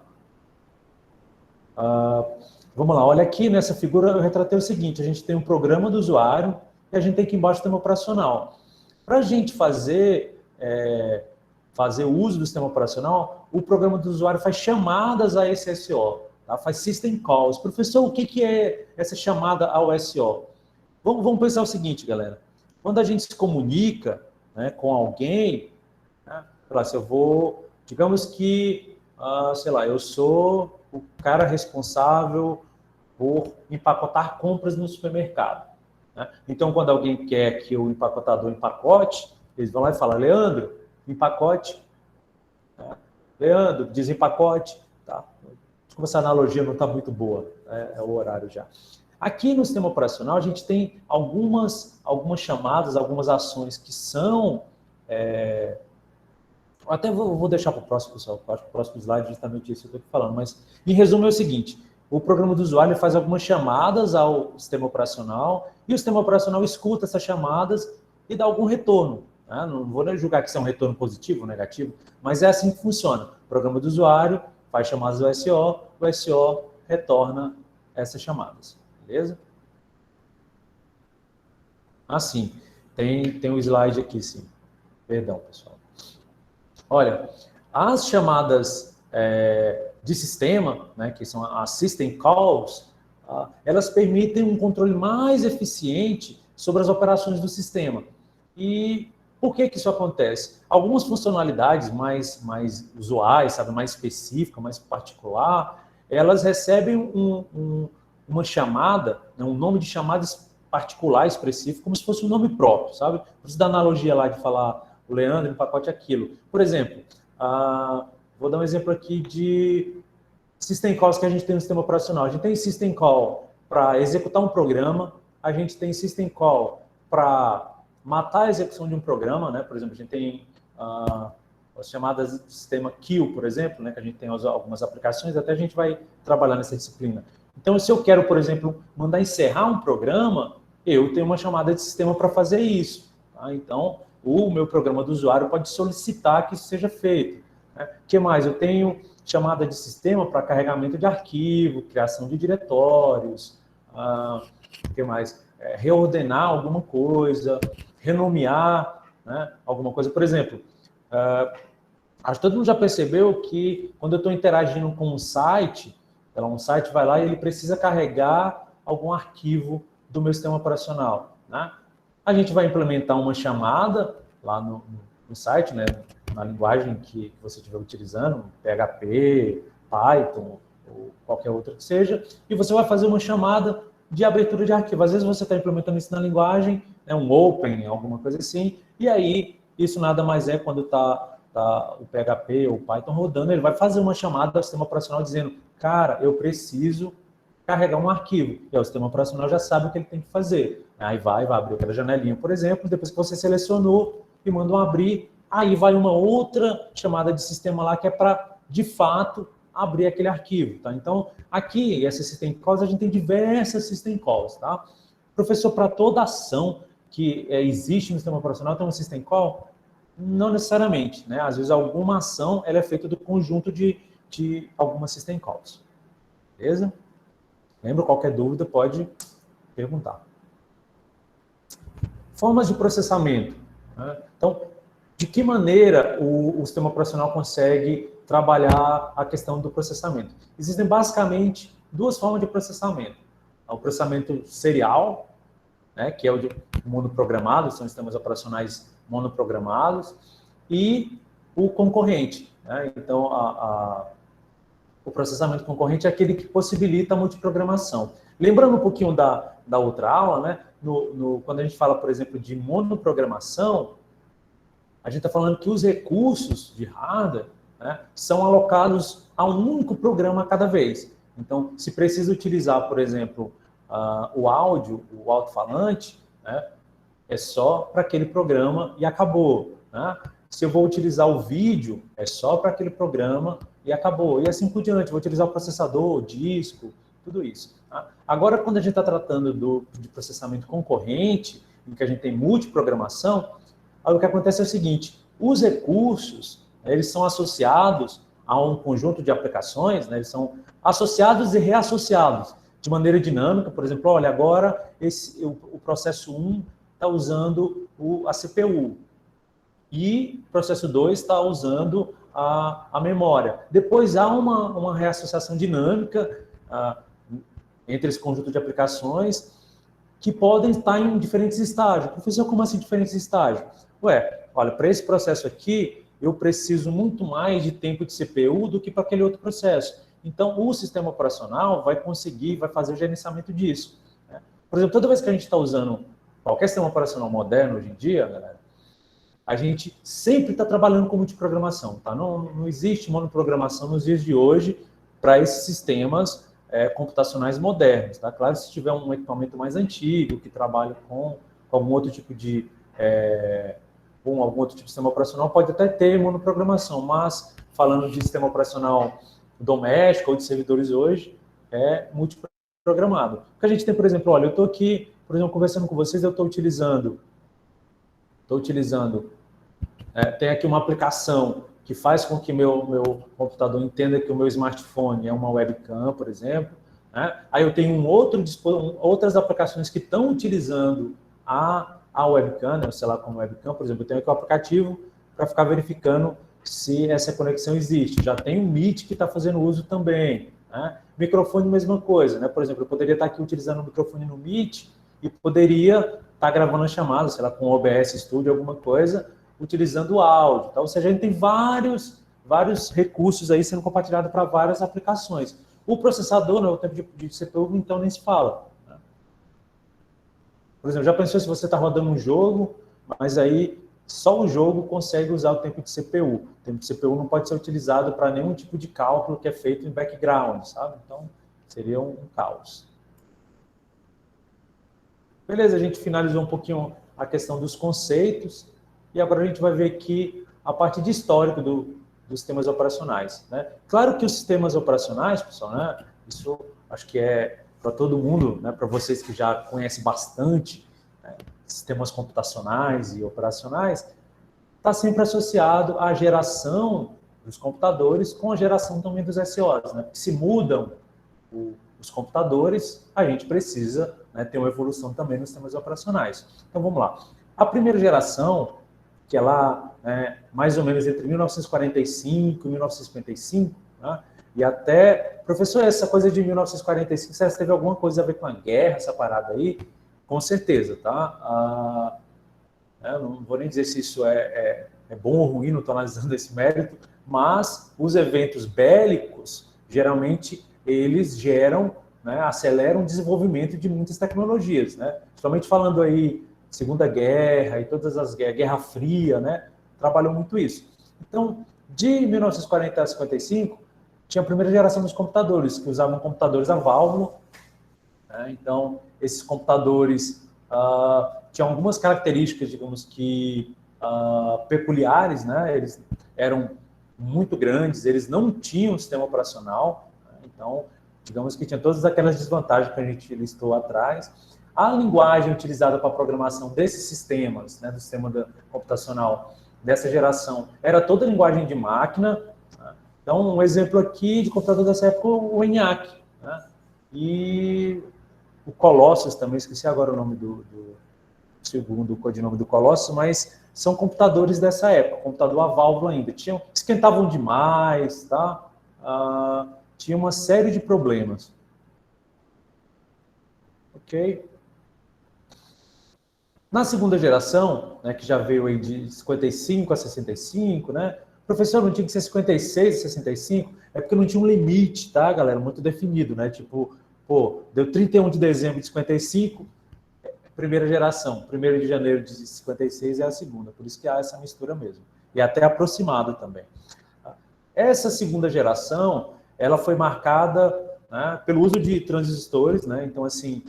Vamos lá, olha aqui nessa figura eu retratei o seguinte, a gente tem um programa do usuário e a gente tem aqui embaixo o sistema operacional. Para a gente fazer uso do sistema operacional, o programa do usuário faz chamadas a esse SO, tá? Faz system calls. Professor, o que é essa chamada ao SO? Vamos pensar o seguinte, galera. Quando a gente se comunica, né, com alguém, né, se eu vou, digamos que, sei lá, eu sou o cara responsável por empacotar compras no supermercado, né? Então, quando alguém quer que o empacotador empacote, eles vão lá e falam, Leandro, empacote. Né? Leandro, desempacote. Tá? Desculpa, essa analogia não está muito boa, é o horário já. Aqui no sistema operacional, a gente tem algumas chamadas, algumas ações que são... Até vou deixar para o próximo, pessoal. Acho que o próximo slide é justamente isso que eu estou falando. Mas, em resumo, é o seguinte. O programa do usuário faz algumas chamadas ao sistema operacional e o sistema operacional escuta essas chamadas e dá algum retorno. Né? Não vou julgar que isso é um retorno positivo ou negativo, mas é assim que funciona. O programa do usuário faz chamadas ao SO, o SO retorna essas chamadas. Beleza? Sim. Tem um slide aqui, sim. Perdão, pessoal. Olha, as chamadas de sistema, né, que são as System Calls, elas permitem um controle mais eficiente sobre as operações do sistema. E por que isso acontece? Algumas funcionalidades mais usuais, sabe, mais específicas, mais particular, elas recebem uma chamada, né, um nome de chamadas particular específico, como se fosse um nome próprio, sabe? Por isso da analogia lá de falar o Leandro, no pacote aquilo. Por exemplo, vou dar um exemplo aqui de System Calls que a gente tem no sistema operacional. A gente tem System Call para executar um programa, a gente tem System Call para matar a execução de um programa, né? Por exemplo, a gente tem as chamadas de sistema kill, por exemplo, né? Que a gente tem algumas aplicações, até a gente vai trabalhar nessa disciplina. Então, se eu quero, por exemplo, mandar encerrar um programa, eu tenho uma chamada de sistema para fazer isso. Tá? Então, o meu programa do usuário pode solicitar que isso seja feito. Né? O que mais? Eu tenho chamada de sistema para carregamento de arquivo, criação de diretórios, o que mais? Reordenar alguma coisa, renomear, né, alguma coisa. Por exemplo, acho que todo mundo já percebeu que quando eu estou interagindo com um site vai lá e ele precisa carregar algum arquivo do meu sistema operacional. Né? A gente vai implementar uma chamada lá no site, né, na linguagem que você estiver utilizando, PHP, Python, ou qualquer outra que seja, e você vai fazer uma chamada de abertura de arquivo. Às vezes você está implementando isso na linguagem, né, um open, alguma coisa assim, e aí isso nada mais é quando está o PHP ou o Python rodando, ele vai fazer uma chamada ao sistema operacional dizendo, cara, eu preciso carregar um arquivo. E aí o sistema operacional já sabe o que ele tem que fazer. Aí vai abrir aquela janelinha, por exemplo, depois que você selecionou e mandou abrir, aí vai uma outra chamada de sistema lá que é para, de fato, abrir aquele arquivo. Tá? Então, aqui, essa System Calls, a gente tem diversas System Calls. Tá? Professor, para toda ação que existe no sistema operacional, tem uma System Call? Não necessariamente. Né? Às vezes, alguma ação ela é feita do conjunto de algumas System Calls. Beleza? Lembra? Qualquer dúvida pode perguntar. Formas de processamento. Né? Então, de que maneira o sistema operacional consegue trabalhar a questão do processamento? Existem basicamente duas formas de processamento. O processamento serial, né, que é o de monoprogramado, são sistemas operacionais monoprogramados, e o concorrente. Né? Então, o processamento concorrente é aquele que possibilita a multiprogramação. Lembrando um pouquinho da outra aula, né, quando a gente fala, por exemplo, de monoprogramação, a gente está falando que os recursos de hardware, né, são alocados a um único programa a cada vez. Então, se precisa utilizar, por exemplo, o áudio, o alto-falante, né, é só para aquele programa e acabou. Né? Se eu vou utilizar o vídeo, é só para aquele programa e acabou. E assim por diante, vou utilizar o processador, o disco, tudo isso. Tá? Agora, quando a gente está tratando de processamento concorrente, em que a gente tem multiprogramação, aí o que acontece é o seguinte, os recursos, eles são associados a um conjunto de aplicações, né, eles são associados e reassociados de maneira dinâmica. Por exemplo, olha, agora o processo 1 está usando a CPU e o processo 2 está usando a memória. Depois há uma reassociação dinâmica entre esse conjunto de aplicações que podem estar em diferentes estágios. Professor, como assim diferentes estágios? Olha, para esse processo aqui, eu preciso muito mais de tempo de CPU do que para aquele outro processo. Então, o sistema operacional vai fazer o gerenciamento disso. Né? Por exemplo, toda vez que a gente está usando qualquer sistema operacional moderno hoje em dia, galera, a gente sempre está trabalhando com multiprogramação. Tá? Não existe monoprogramação nos dias de hoje para esses sistemas computacionais modernos. Tá? Claro, se tiver um equipamento mais antigo, que trabalha com algum outro tipo de... com algum outro tipo de sistema operacional, pode até ter monoprogramação, mas falando de sistema operacional doméstico ou de servidores hoje, é multiprogramado. O que a gente tem, por exemplo, olha, eu estou aqui, por exemplo, conversando com vocês, eu estou utilizando, tem aqui uma aplicação que faz com que meu computador entenda que o meu smartphone é uma webcam, por exemplo, né? Aí eu tenho outras aplicações que estão utilizando a webcam, né, o celular como webcam, por exemplo, eu tenho aqui um aplicativo para ficar verificando se essa conexão existe. Já tem o Meet que está fazendo uso também, né? Microfone, mesma coisa, né? Por exemplo, eu poderia estar aqui utilizando o microfone no Meet e poderia estar gravando a chamada, sei lá, com o OBS Studio, alguma coisa, utilizando o áudio. Então, ou seja, a gente tem vários recursos aí sendo compartilhados para várias aplicações. O processador, né, o tempo de CPU, então nem se fala, né? Por exemplo, já pensou se você está rodando um jogo, mas aí só o jogo consegue usar o tempo de CPU. O tempo de CPU não pode ser utilizado para nenhum tipo de cálculo que é feito em background, sabe? Então, seria um caos. Beleza, a gente finalizou um pouquinho a questão dos conceitos e agora a gente vai ver aqui a parte de histórico dos sistemas operacionais, né? Claro que os sistemas operacionais, pessoal, né? Isso acho que é para todo mundo, né? Para vocês que já conhecem bastante, né, sistemas computacionais e operacionais, está sempre associado à geração dos computadores com a geração também dos SOs, né? Se mudam os computadores, a gente precisa, né, ter uma evolução também nos sistemas operacionais. Então, vamos lá. A primeira geração, que é lá, né, mais ou menos entre 1945 e 1955, né, e até... Professor, essa coisa de 1945, você teve alguma coisa a ver com a guerra, essa parada aí? Com certeza, tá? Eu não vou nem dizer se isso é bom ou ruim, não estou analisando esse mérito, mas os eventos bélicos, geralmente, eles geram, né, aceleram o desenvolvimento de muitas tecnologias, né? Principalmente falando aí Segunda Guerra e todas as guerras, Guerra Fria, né? Trabalham muito isso. Então, de 1940 a 55, tinha a primeira geração dos computadores, que usavam computadores a válvula, né? Então, esses computadores tinham algumas características, digamos que peculiares, né? Eles eram muito grandes, eles não tinham sistema operacional, né? Então, digamos que tinha todas aquelas desvantagens que a gente listou atrás. A linguagem utilizada para a programação desses sistemas, né, do sistema computacional dessa geração, era toda linguagem de máquina, né? Então, um exemplo aqui de computador dessa época, o ENIAC, né? E o Colossus também, esqueci agora o nome do segundo codinome do Colossus, mas são computadores dessa época, computador a válvula ainda. Esquentavam demais, tá? Tinha uma série de problemas. Ok? Na segunda geração, né, que já veio aí de 55 a 65, né? Professor, não tinha que ser 56 a 65? É porque não tinha um limite, tá, galera? Muito definido, né? Tipo, pô, deu 31 de dezembro de 55, primeira geração. 1º de janeiro de 56 é a segunda. Por isso que há essa mistura mesmo. E até aproximada também. Essa segunda geração, ela foi marcada, né, pelo uso de transistores, né? Então, assim,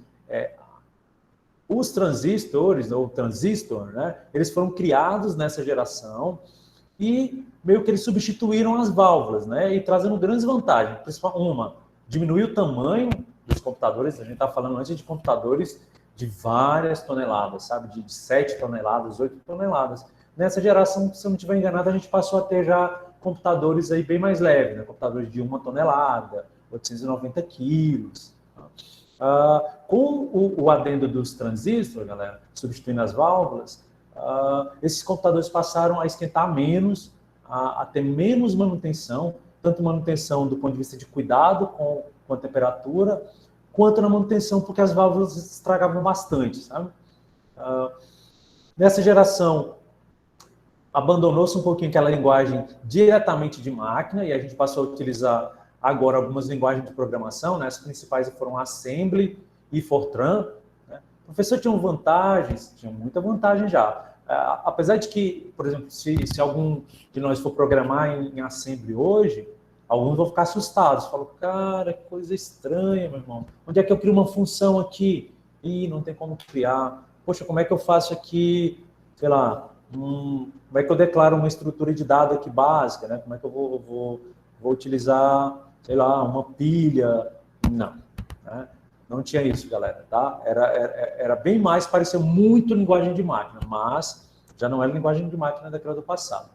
os transistores, ou transistor, né, eles foram criados nessa geração e meio que eles substituíram as válvulas, né, e trazendo grandes vantagens. Uma, diminuir o tamanho dos computadores, a gente está falando antes de computadores de várias toneladas, sabe, de 7 toneladas, 8 toneladas. Nessa geração, se eu não estiver enganado, a gente passou a ter já computadores aí bem mais leves, né, computadores de 1 tonelada, 890 quilos. Com o adendo dos transistores, galera, substituindo as válvulas, esses computadores passaram a esquentar menos, a ter menos manutenção, tanto manutenção do ponto de vista de cuidado com a temperatura, quanto na manutenção, porque as válvulas estragavam bastante, sabe? Nessa geração, abandonou-se um pouquinho aquela linguagem diretamente de máquina, e a gente passou a utilizar agora algumas linguagens de programação, né? As principais foram Assembly e Fortran, né? O professor tinha vantagens, tinha muita vantagem já. Apesar de que, por exemplo, se algum de nós for programar em Assembly hoje, alguns vão ficar assustados. Falam, cara, que coisa estranha, meu irmão. Onde é que eu crio uma função aqui? Ih, não tem como criar. Poxa, como é que eu faço aqui, sei lá, como é que eu declaro uma estrutura de dado aqui básica, né? Como é que eu vou utilizar, sei lá, uma pilha? Não, né? Não tinha isso, galera, tá? Era bem mais, parecia muito linguagem de máquina, mas já não era linguagem de máquina daquela do passado.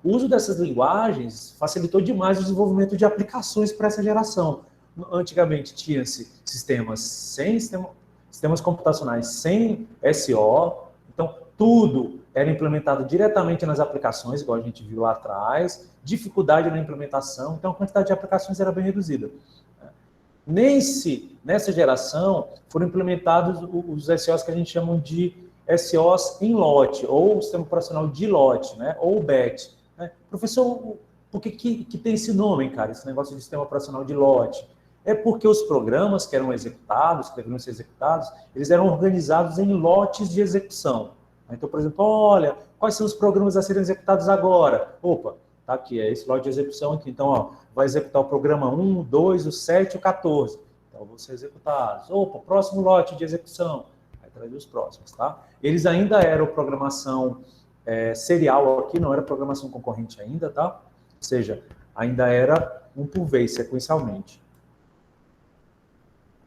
O uso dessas linguagens facilitou demais o desenvolvimento de aplicações para essa geração. Antigamente tinha-se sistemas computacionais sem SO, então tudo era implementado diretamente nas aplicações, igual a gente viu lá atrás, dificuldade na implementação, então a quantidade de aplicações era bem reduzida. Nessa geração, foram implementados os SOs que a gente chama de SOs em lote, ou sistema operacional de lote, né? Ou BET. Né? Professor, por que tem esse nome, cara, esse negócio de sistema operacional de lote? É porque os programas que eram executados, que deveriam ser executados, eles eram organizados em lotes de execução. Então, por exemplo, olha, quais são os programas a serem executados agora? Opa, tá aqui, é esse lote de execução aqui. Então, ó, vai executar o programa 1, 2, o 7 e o 14. Então, vão ser executados. Opa, próximo lote de execução. Aí traz os próximos, tá? Eles ainda eram programação serial aqui, não era programação concorrente ainda, tá? Ou seja, ainda era um por vez, sequencialmente.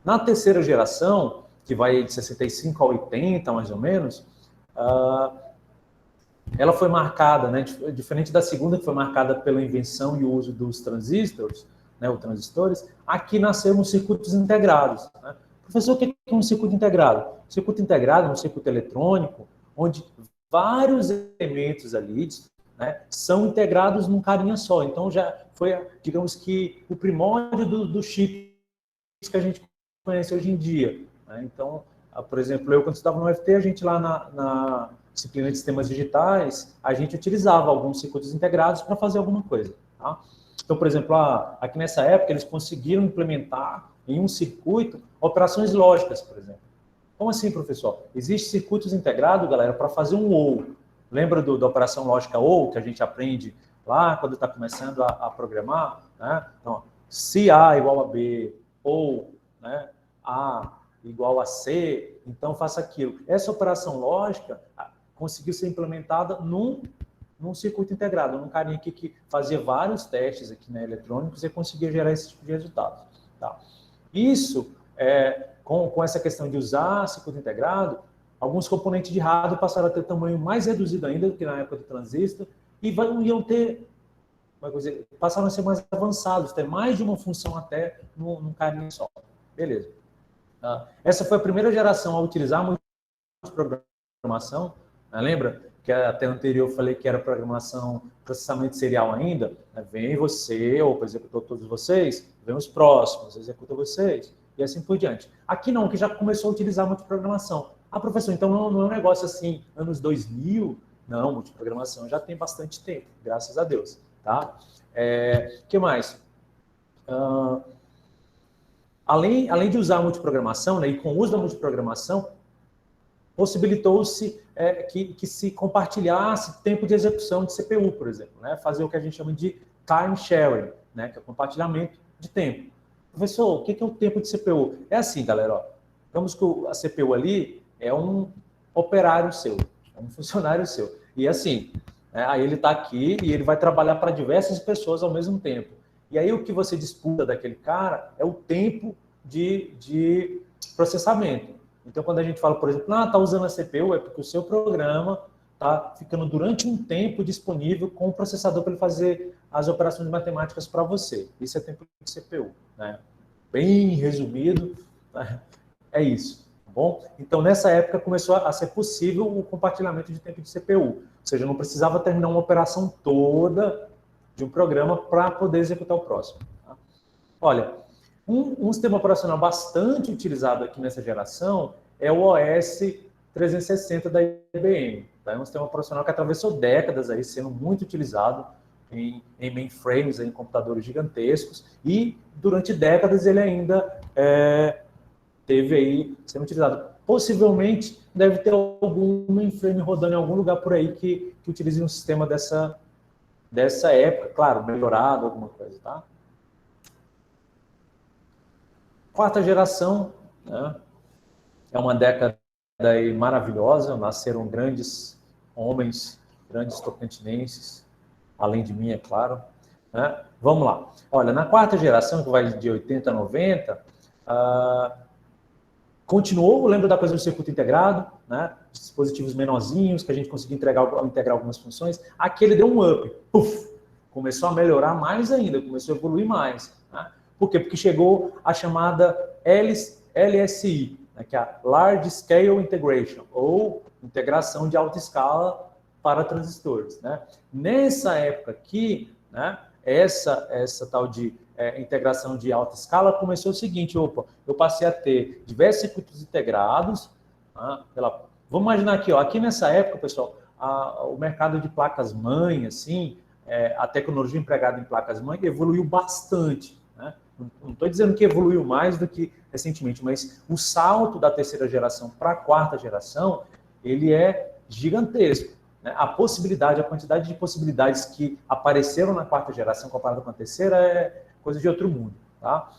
Na terceira geração, que vai de 65 a 80, mais ou menos, ela foi marcada, né, diferente da segunda, que foi marcada pela invenção e o uso dos transistores, né, os transistores, aqui nasceram os circuitos integrados. Né? Professor, o que é um circuito integrado? Circuito integrado é um circuito eletrônico, onde vários elementos ali, né, são integrados num carinha só. Então, já foi, digamos que, o primórdio do chip que a gente conhece hoje em dia. Né? Então, por exemplo, eu quando estava no UFT, a gente lá na disciplina de sistemas digitais, a gente utilizava alguns circuitos integrados para fazer alguma coisa. Tá? Então, por exemplo, aqui nessa época, eles conseguiram implementar em um circuito operações lógicas, por exemplo. Como assim, professor? Existe circuitos integrados, galera, para fazer um OU. Lembra da operação lógica OU, que a gente aprende lá quando está começando a programar? Né? Então, se A igual a B, ou, né, A igual a C, então faça aquilo. Essa operação lógica conseguiu ser implementada num circuito integrado, num carinha aqui que fazia vários testes aqui, né, eletrônicos e conseguia gerar esse tipo de resultado. Tá? Isso, com essa questão de usar circuito integrado, alguns componentes de hardware passaram a ter tamanho mais reduzido ainda do que na época do transistor e iam ter, passaram a ser mais avançados, ter mais de uma função até num carinha só. Beleza. Essa foi a primeira geração a utilizar multiprogramação. Lembra que até anterior eu falei que era programação, processamento serial ainda? Vem você, ou executou todos vocês, vem os próximos, executa vocês, e assim por diante. Aqui não, que já começou a utilizar multiprogramação. Professor, então não é um negócio assim, anos 2000? Não, multiprogramação já tem bastante tempo, graças a Deus. Tá? Que mais? Além de usar a multiprogramação, né, e com o uso da multiprogramação, possibilitou-se que se compartilhasse tempo de execução de CPU, por exemplo, né, fazer o que a gente chama de time sharing, né, que é o compartilhamento de tempo. Professor, o que é o tempo de CPU? É assim, galera, ó, digamos que a CPU ali é um operário seu, é um funcionário seu, e assim, aí ele está aqui e ele vai trabalhar para diversas pessoas ao mesmo tempo. E aí o que você disputa daquele cara é o tempo de processamento. Então, quando a gente fala, por exemplo, está usando a CPU, é porque o seu programa está ficando durante um tempo disponível com o processador para ele fazer as operações matemáticas para você. Isso é tempo de CPU. Né? Bem resumido, né? É isso. Tá bom? Então, nessa época, começou a ser possível o compartilhamento de tempo de CPU. Ou seja, não precisava terminar uma operação toda de um programa para poder executar o próximo. Tá? Olha, um sistema operacional bastante utilizado aqui nessa geração é o OS 360 da IBM. Tá? É um sistema operacional que atravessou décadas aí sendo muito utilizado em mainframes, em computadores gigantescos, e durante décadas ele ainda teve aí sendo utilizado. Possivelmente deve ter algum mainframe rodando em algum lugar por aí que utilize um sistema dessa época, claro, melhorado, alguma coisa, tá? Quarta geração, né? É uma década aí maravilhosa, nasceram grandes homens, grandes tocantinenses, além de mim, é claro. Né? Vamos lá. Olha, na quarta geração, que vai de 80 a 90, continuou, lembra da coisa do circuito integrado, né? Dispositivos menorzinhos, que a gente conseguia integrar algumas funções. Aqui ele deu um up, puff, começou a melhorar mais ainda, começou a evoluir mais. Né? Por quê? Porque chegou a chamada LSI, né? Que é a Large Scale Integration, ou integração de alta escala para transistores, né? Nessa época aqui, né, essa tal de integração de alta escala começou o seguinte, opa, eu passei a ter diversos circuitos integrados, tá? Vamos imaginar aqui, ó, aqui nessa época, pessoal, o mercado de placas-mãe, assim, a tecnologia empregada em placas-mãe evoluiu bastante, né? Não estou dizendo que evoluiu mais do que recentemente, mas o salto da terceira geração para a quarta geração, ele é gigantesco, né? A quantidade de possibilidades que apareceram na quarta geração comparado com a terceira é coisa de outro mundo, tá?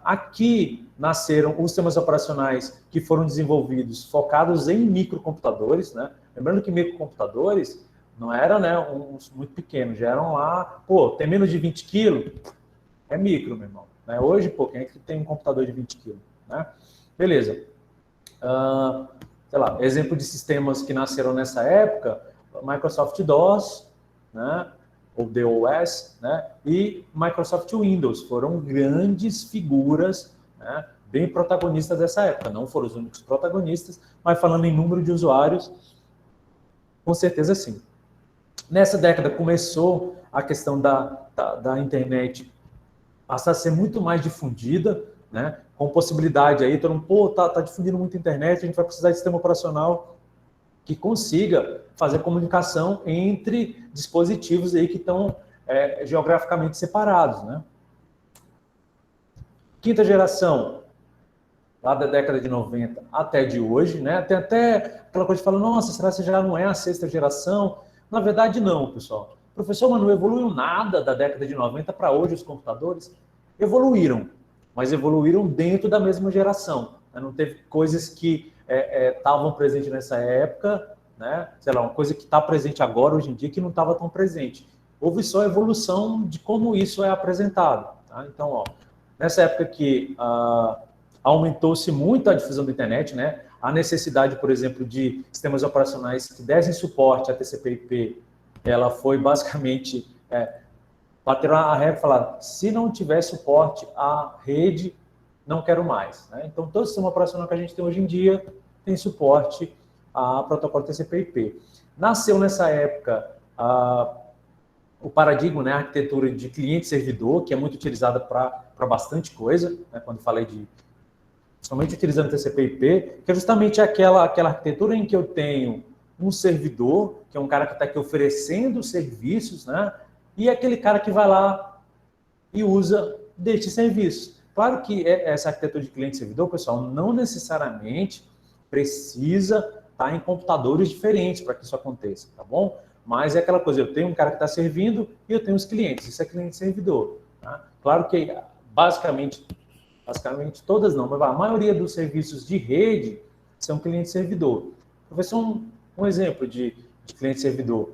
Aqui nasceram os sistemas operacionais que foram desenvolvidos focados em microcomputadores, né? Lembrando que microcomputadores não eram, né, uns muito pequenos, já eram lá, pô, tem menos de 20 quilos, é micro, meu irmão. Né? Hoje, pô, quem é que tem um computador de 20 quilos? Né? Beleza. Sei lá, exemplo de sistemas que nasceram nessa época, Microsoft DOS, né? Ou DOS, né? E Microsoft Windows, foram grandes figuras, né? Bem protagonistas dessa época. Não foram os únicos protagonistas, mas falando em número de usuários, com certeza sim. Nessa década começou a questão da internet passar a ser muito mais difundida, né? Com possibilidade aí, todo mundo, pô, tá difundindo muito a internet, a gente vai precisar de sistema operacional que consiga fazer comunicação entre dispositivos aí que estão geograficamente separados, né? Quinta geração, lá da década de 90 até de hoje, né? Tem até aquela coisa de falar, nossa, será que já não é a sexta geração? Na verdade, não, pessoal. Professor, mas não evoluiu nada da década de 90 para hoje os computadores? Evoluíram, mas evoluíram dentro da mesma geração. Né? Não teve coisas que estavam presentes nessa época, né? Sei lá, uma coisa que está presente agora, hoje em dia, que não estava tão presente. Houve só evolução de como isso é apresentado. Tá? Então, ó, nessa época que aumentou-se muito a difusão da internet, né? A necessidade, por exemplo, de sistemas operacionais que dessem suporte a TCP/IP, ela foi basicamente bater a regra e falar, se não tiver suporte à rede, não quero mais. Né? Então, todo sistema operacional que a gente tem hoje em dia tem suporte a protocolo TCP/IP. Nasceu nessa época o paradigma, né, a arquitetura de cliente-servidor, que é muito utilizada para bastante coisa, né, quando falei de somente utilizando TCP/IP, que é justamente aquela arquitetura em que eu tenho um servidor, que é um cara que está aqui oferecendo serviços, né, e aquele cara que vai lá e usa deste serviço. Claro que essa arquitetura de cliente-servidor, pessoal, não necessariamente precisa estar em computadores diferentes para que isso aconteça, tá bom? Mas é aquela coisa, eu tenho um cara que está servindo e eu tenho os clientes, isso é cliente-servidor. Tá? Claro que basicamente todas não, mas a maioria dos serviços de rede são cliente-servidor. Vou ver só um exemplo de cliente-servidor.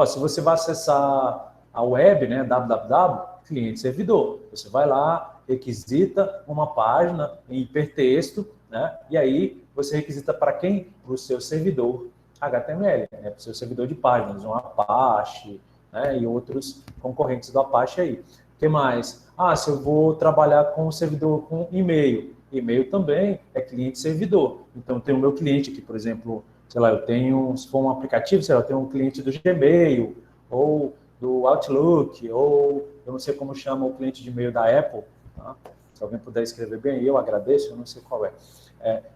Se você vai acessar a web, né, www, cliente-servidor, você vai lá, requisita uma página em hipertexto, né, e aí você requisita para quem? Para o seu servidor HTML, né, para o seu servidor de páginas, um Apache, né, e outros concorrentes do Apache aí. O que mais? Se eu vou trabalhar com o servidor com e-mail. E-mail também é cliente-servidor. Então, eu tenho o meu cliente aqui, por exemplo, sei lá, eu tenho, se for um aplicativo, sei lá, eu tenho um cliente do Gmail, ou do Outlook, ou eu não sei como chama o cliente de e-mail da Apple. Tá? Se alguém puder escrever bem, eu agradeço, eu não sei qual é.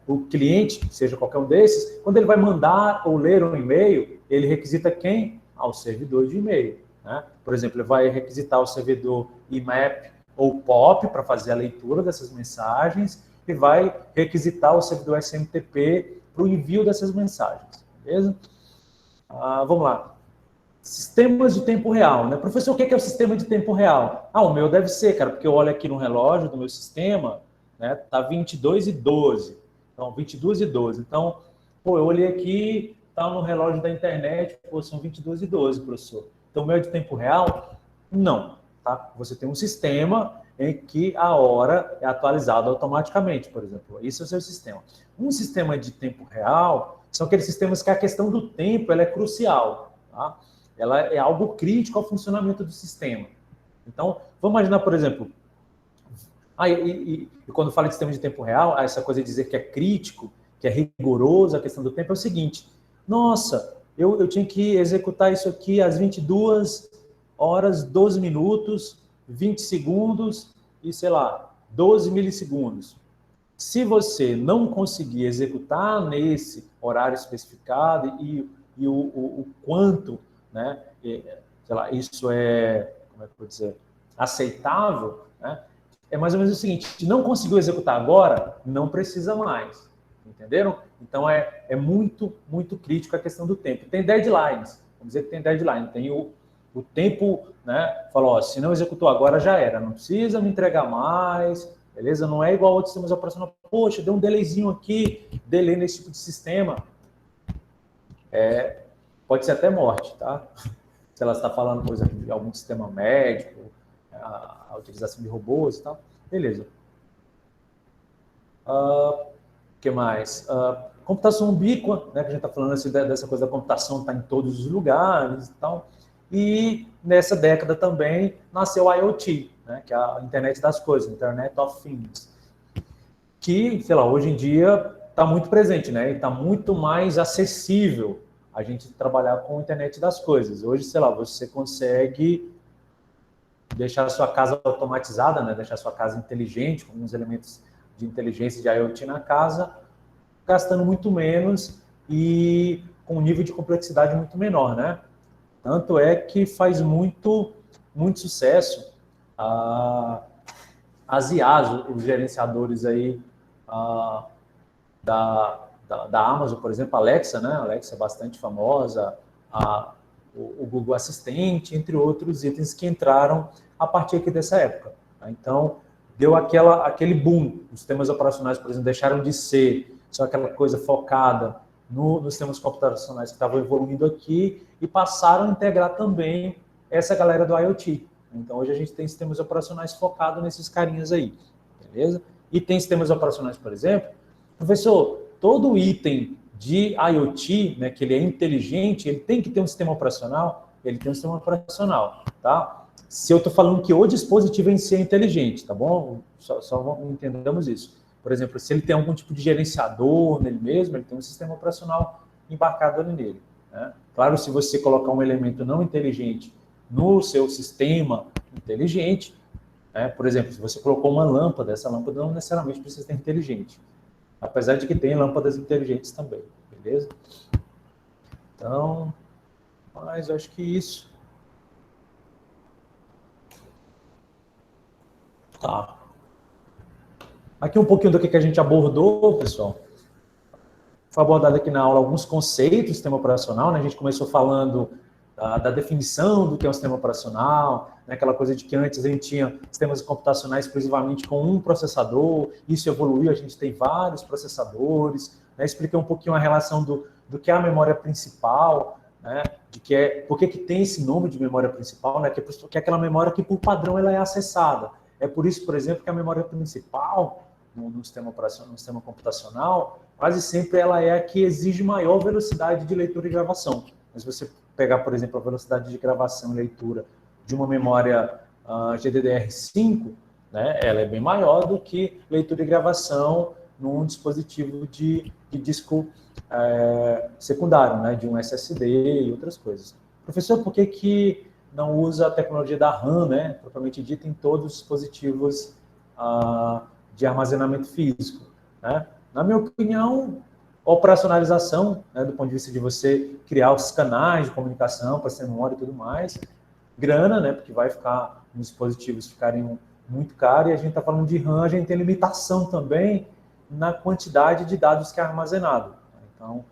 O cliente, seja qualquer um desses, quando ele vai mandar ou ler um e-mail, ele requisita quem? O servidor de e-mail. Né? Por exemplo, ele vai requisitar o servidor IMAP ou POP para fazer a leitura dessas mensagens e vai requisitar o servidor SMTP para o envio dessas mensagens. Beleza? Vamos lá. Sistemas de tempo real. Né? Professor, o que é o sistema de tempo real? O meu deve ser, cara, porque eu olho aqui no relógio do meu sistema, né, tá 22:12. Então, 22:12. Então, eu olhei aqui, tá no relógio da internet, são 22:12, professor. Então, o meu é de tempo real? Não. Tá? Você tem um sistema em que a hora é atualizada automaticamente, por exemplo. Isso é o seu sistema. Um sistema de tempo real são aqueles sistemas que a questão do tempo ela é crucial. Tá? Ela é algo crítico ao funcionamento do sistema. Então, vamos imaginar, por exemplo, quando fala de sistema de tempo real, essa coisa de dizer que é crítico, que é rigoroso a questão do tempo, é o seguinte, nossa, eu tinha que executar isso aqui às 22 horas, 12 minutos, 20 segundos e, sei lá, 12 milissegundos. Se você não conseguir executar nesse horário especificado e o quanto, né, sei lá, isso é, como é que eu vou dizer, aceitável, né, é mais ou menos o seguinte: se não conseguiu executar agora, não precisa mais. Entenderam? Então, é muito, muito crítico a questão do tempo. Tem deadlines, vamos dizer que tem deadline, tem o tempo, né? Falou, ó, se não executou agora, já era, não precisa me entregar mais, beleza? Não é igual a outros sistemas operacionais. Poxa, deu um delayzinho aqui, delay nesse tipo de sistema. Pode ser até morte, tá? Se ela está falando, por exemplo, de algum sistema médico, a utilização de robôs e tal, beleza. Que mais? Computação ubíqua, né, que a gente está falando assim, dessa coisa da computação está em todos os lugares e tal. E nessa década também nasceu o IoT, né, que é a Internet das Coisas, Internet of Things, que, sei lá, hoje em dia está muito presente, né, e está muito mais acessível a gente trabalhar com a Internet das Coisas. Hoje, sei lá, você consegue deixar a sua casa automatizada, né, deixar a sua casa inteligente, com alguns elementos de inteligência de IoT na casa, gastando muito menos e com um nível de complexidade muito menor, né? Tanto é que faz muito sucesso as IAs, os gerenciadores aí da Amazon, por exemplo, a Alexa, né? A Alexa é bastante famosa, o Google Assistente, entre outros itens que entraram a partir aqui dessa época. Então, deu aquele boom. Os sistemas operacionais, por exemplo, deixaram de ser só aquela coisa focada nos sistemas computacionais que estavam evoluindo aqui e passaram a integrar também essa galera do IoT. Então, hoje a gente tem sistemas operacionais focados nesses carinhas aí, beleza? E tem sistemas operacionais, por exemplo, professor, todo item de IoT, né, que ele é inteligente, ele tem que ter um sistema operacional? Ele tem um sistema operacional, tá? Se eu estou falando que o dispositivo em si é inteligente, tá bom? Só entendamos isso. Por exemplo, se ele tem algum tipo de gerenciador nele mesmo, ele tem um sistema operacional embarcado ali nele, né? Claro, se você colocar um elemento não inteligente no seu sistema inteligente, né? Por exemplo, se você colocou uma lâmpada, essa lâmpada não necessariamente precisa ser inteligente, apesar de que tem lâmpadas inteligentes também, beleza? Então, mas eu acho que isso. Tá. Aqui um pouquinho do que a gente abordou, pessoal. Foi abordado aqui na aula alguns conceitos do sistema operacional, né? A gente começou falando da definição do que é um sistema operacional, né? Aquela coisa de que antes a gente tinha sistemas computacionais exclusivamente com um processador, isso evoluiu, a gente tem vários processadores, né? Expliquei um pouquinho a relação do que é a memória principal, né? Por que tem esse nome de memória principal, né? Que é aquela memória que, por padrão, ela é acessada. É por isso, por exemplo, que a memória principal no sistema operacional, no sistema computacional, quase sempre ela é a que exige maior velocidade de leitura e gravação. Mas se você pegar, por exemplo, a velocidade de gravação e leitura de uma memória GDDR5, né, ela é bem maior do que leitura e gravação num dispositivo de disco secundário, né, de um SSD e outras coisas. Professor, por que não usa a tecnologia da RAM, né, propriamente dita, em todos os dispositivos de armazenamento físico, né? Na minha opinião, operacionalização, né, do ponto de vista de você criar os canais de comunicação para ser memória e tudo mais, grana, né, porque vai ficar os dispositivos ficarem muito caros, e a gente está falando de RAM, a gente tem limitação também na quantidade de dados que é armazenado. Então,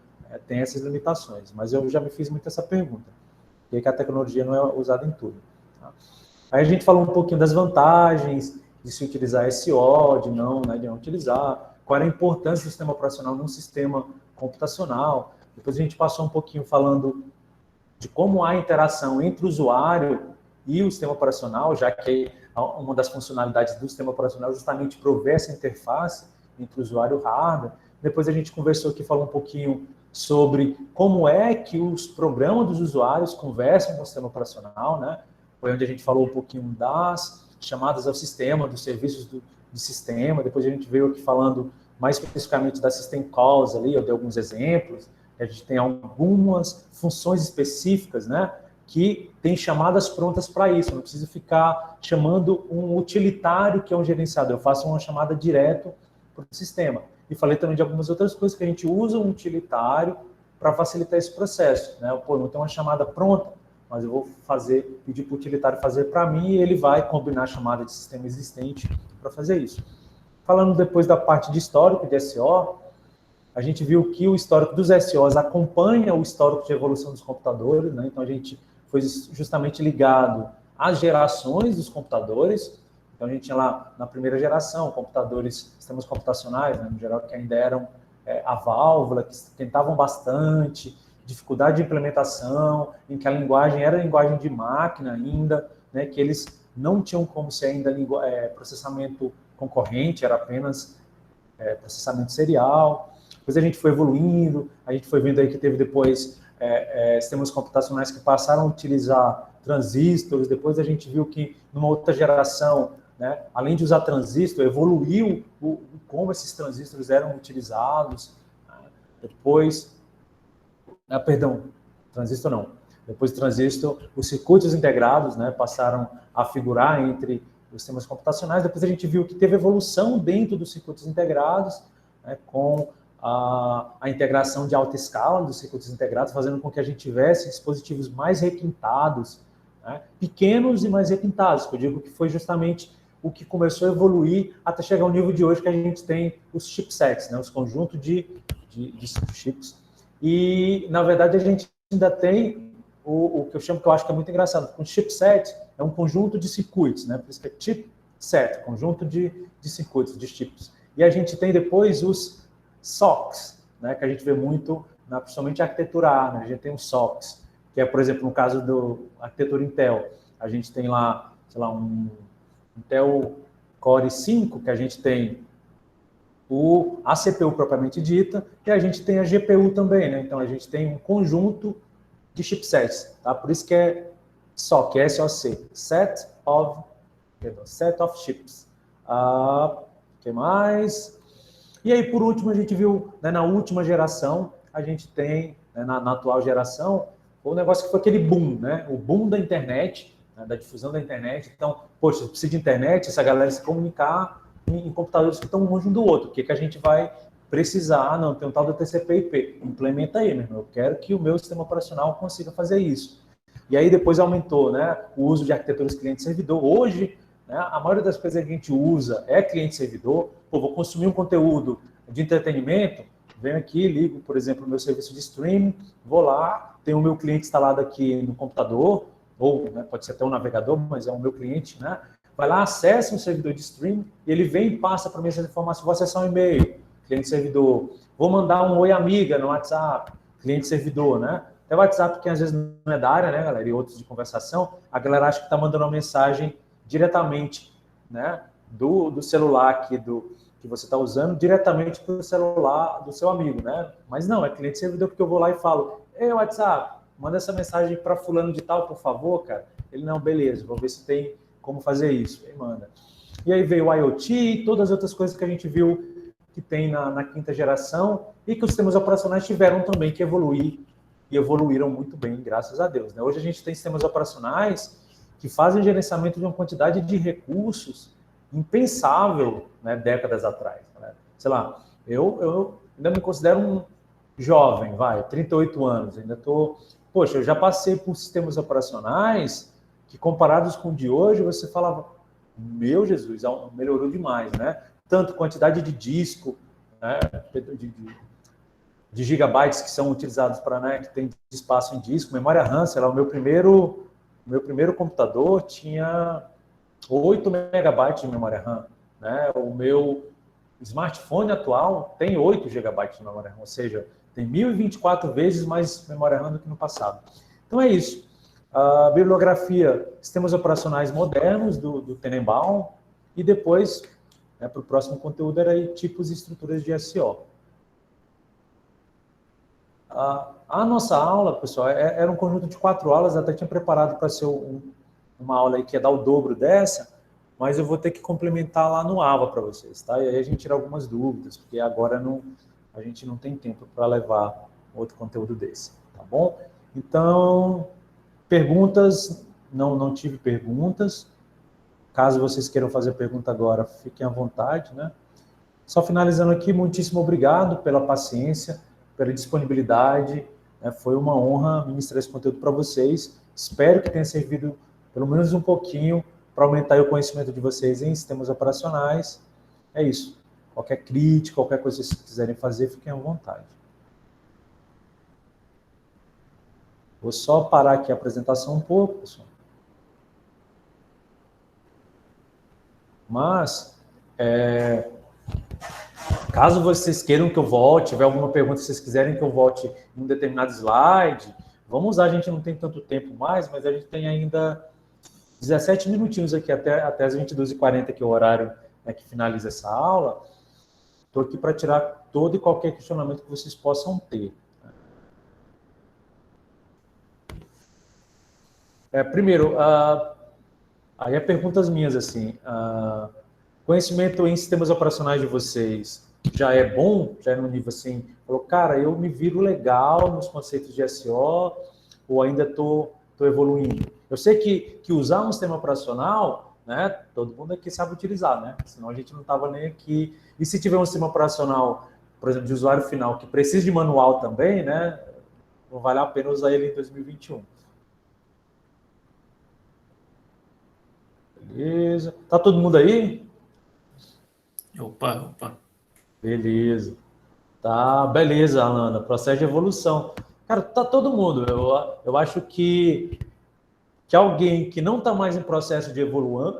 tem essas limitações, mas eu já me fiz muito essa pergunta. Por que a tecnologia não é usada em tudo? Tá? Aí a gente falou um pouquinho das vantagens de se utilizar SO, de não utilizar, qual era a importância do sistema operacional num sistema computacional. Depois a gente passou um pouquinho falando de como há interação entre o usuário e o sistema operacional, já que uma das funcionalidades do sistema operacional é justamente prover essa interface entre o usuário e o hardware. Depois a gente conversou aqui, falou um pouquinho sobre como é que os programas dos usuários conversam com o sistema operacional, né? Foi onde a gente falou um pouquinho das chamadas ao sistema, dos serviços de sistema. Depois a gente veio aqui falando mais especificamente da System Calls ali, eu dei alguns exemplos, A gente tem algumas funções específicas, né, que tem chamadas prontas para isso. Eu não preciso ficar chamando um utilitário que é um gerenciador. Eu faço uma chamada direto para o sistema. E falei também de algumas outras coisas que a gente usa um utilitário para facilitar esse processo, né? Pô, não tem uma chamada pronta, mas eu vou pedir para o utilitário fazer para mim e ele vai combinar a chamada de sistema existente para fazer isso. Falando depois da parte de histórico de SO, a gente viu que o histórico dos SOs acompanha o histórico de evolução dos computadores, né? Então a gente foi justamente ligado às gerações dos computadores. Então a gente tinha lá na primeira geração computadores, sistemas computacionais, né, no geral, que ainda eram a válvula, que tentavam bastante, dificuldade de implementação, em que a linguagem era linguagem de máquina ainda, né, que eles não tinham como ser ainda processamento concorrente, era apenas processamento serial. Depois a gente foi evoluindo, a gente foi vendo aí que teve depois sistemas computacionais que passaram a utilizar transistores, depois a gente viu que numa outra geração, né, além de usar transistor, evoluiu como esses transistores eram utilizados. Depois, transistor não. Depois do transistor, os circuitos integrados, né, passaram a figurar entre os sistemas computacionais. Depois a gente viu que teve evolução dentro dos circuitos integrados, né, com a integração de alta escala dos circuitos integrados, fazendo com que a gente tivesse dispositivos mais requintados, né, pequenos e mais requintados, que eu digo que foi justamente o que começou a evoluir até chegar ao nível de hoje que a gente tem os chipsets, né, os conjuntos de chips. E, na verdade, a gente ainda tem o que eu chamo, que eu acho que é muito engraçado, um chipset é um conjunto de circuitos, né, por isso que é chipset, conjunto de circuitos, de chips. E a gente tem depois os SOCs, né, que a gente vê muito, principalmente a arquitetura A, né, a gente tem os SOCs, que é, por exemplo, no caso da arquitetura Intel, a gente tem lá, sei lá, um Intel Core 5, que a gente tem a CPU propriamente dita, e a gente tem a GPU também, né? Então a gente tem um conjunto de chipsets, tá? Por isso que é SOC, SOC, Set of Chips. Que mais? E aí, por último, a gente viu, né, na última geração, a gente tem, né, na atual geração, o negócio que foi aquele boom, né? O boom da internet, né, da difusão da internet. Então, poxa, você precisa de internet, essa galera se comunicar em computadores que estão longe um do outro. O que a gente vai precisar? Não, tem um tal do TCP/IP. Implementa aí, meu irmão. Eu quero que o meu sistema operacional consiga fazer isso. E aí depois aumentou, né, o uso de arquiteturas cliente-servidor. Hoje, né, a maioria das coisas que a gente usa é cliente-servidor. Pô, vou consumir um conteúdo de entretenimento, venho aqui, ligo, por exemplo, o meu serviço de streaming, vou lá, tenho o meu cliente instalado aqui no computador, ou, né, pode ser até um navegador, mas é o meu cliente, né? Vai lá, acessa um servidor de streaming, e ele vem e passa para mim essas informações. Vou acessar um e-mail, cliente-servidor. Vou mandar um oi amiga no WhatsApp, cliente-servidor, né? Até o WhatsApp, que às vezes não é da área, né, galera, e outros de conversação, a galera acha que está mandando uma mensagem diretamente, né, do celular aqui, que você está usando, diretamente para o celular do seu amigo, né? Mas não, é cliente-servidor, porque eu vou lá e falo, ei, WhatsApp, manda essa mensagem para fulano de tal, por favor, cara. Ele, não, beleza, vou ver se tem como fazer isso. Aí manda. E aí veio o IoT e todas as outras coisas que a gente viu que tem na quinta geração e que os sistemas operacionais tiveram também que evoluir e evoluíram muito bem, graças a Deus, né? Hoje a gente tem sistemas operacionais que fazem gerenciamento de uma quantidade de recursos impensável, né, décadas atrás. Né? Sei lá, eu ainda me considero um jovem, 38 anos, ainda estou... Poxa, eu já passei por sistemas operacionais que, comparados com o de hoje, você falava, meu Jesus, melhorou demais, né? Tanto quantidade de disco, né, de gigabytes que são utilizados para, né, que tem espaço em disco, memória RAM, sei lá, o meu primeiro computador tinha 8 megabytes de memória RAM, né? O meu smartphone atual tem 8 gigabytes de memória RAM, ou seja, tem 1024 vezes mais memória RAM do que no passado. Então é isso. A bibliografia, sistemas operacionais modernos do Tenenbaum, e depois, né, para o próximo conteúdo, era aí tipos e estruturas de SO. A nossa aula, pessoal, era um conjunto de 4 aulas, até tinha preparado para ser uma aula aí que ia dar o dobro dessa, mas eu vou ter que complementar lá no AVA para vocês, tá? E aí a gente tira algumas dúvidas, porque agora a gente não tem tempo para levar outro conteúdo desse, tá bom? Então, perguntas, não tive perguntas. Caso vocês queiram fazer pergunta agora, fiquem à vontade, né? Só finalizando aqui, muitíssimo obrigado pela paciência, pela disponibilidade. Né? Foi uma honra ministrar esse conteúdo para vocês. Espero que tenha servido pelo menos um pouquinho para aumentar o conhecimento de vocês em sistemas operacionais. É isso. Qualquer crítica, qualquer coisa que vocês quiserem fazer, fiquem à vontade. Vou só parar aqui a apresentação um pouco, pessoal. Mas, caso vocês queiram que eu volte, tiver alguma pergunta, se vocês quiserem que eu volte em um determinado slide, vamos usar, a gente não tem tanto tempo mais, mas a gente tem ainda 17 minutinhos aqui, até as 22h40, que é o horário, né, que finaliza essa aula. Estou aqui para tirar todo e qualquer questionamento que vocês possam ter. Primeiro, aí é perguntas minhas, assim, conhecimento em sistemas operacionais de vocês já é bom? Já é no nível assim, falou, cara, eu me viro legal nos conceitos de SO ou ainda estou evoluindo? Eu sei que usar um sistema operacional, né, todo mundo aqui sabe utilizar, né? Senão a gente não estava nem aqui. E se tiver um sistema operacional, por exemplo, de usuário final, que precisa de manual também, né, não vale a pena usar ele em 2021. Beleza. Tá todo mundo aí? Opa. Beleza. Tá, beleza, Alana. Processo de evolução. Cara, tá todo mundo. Eu acho que alguém que não está mais em processo de evolução,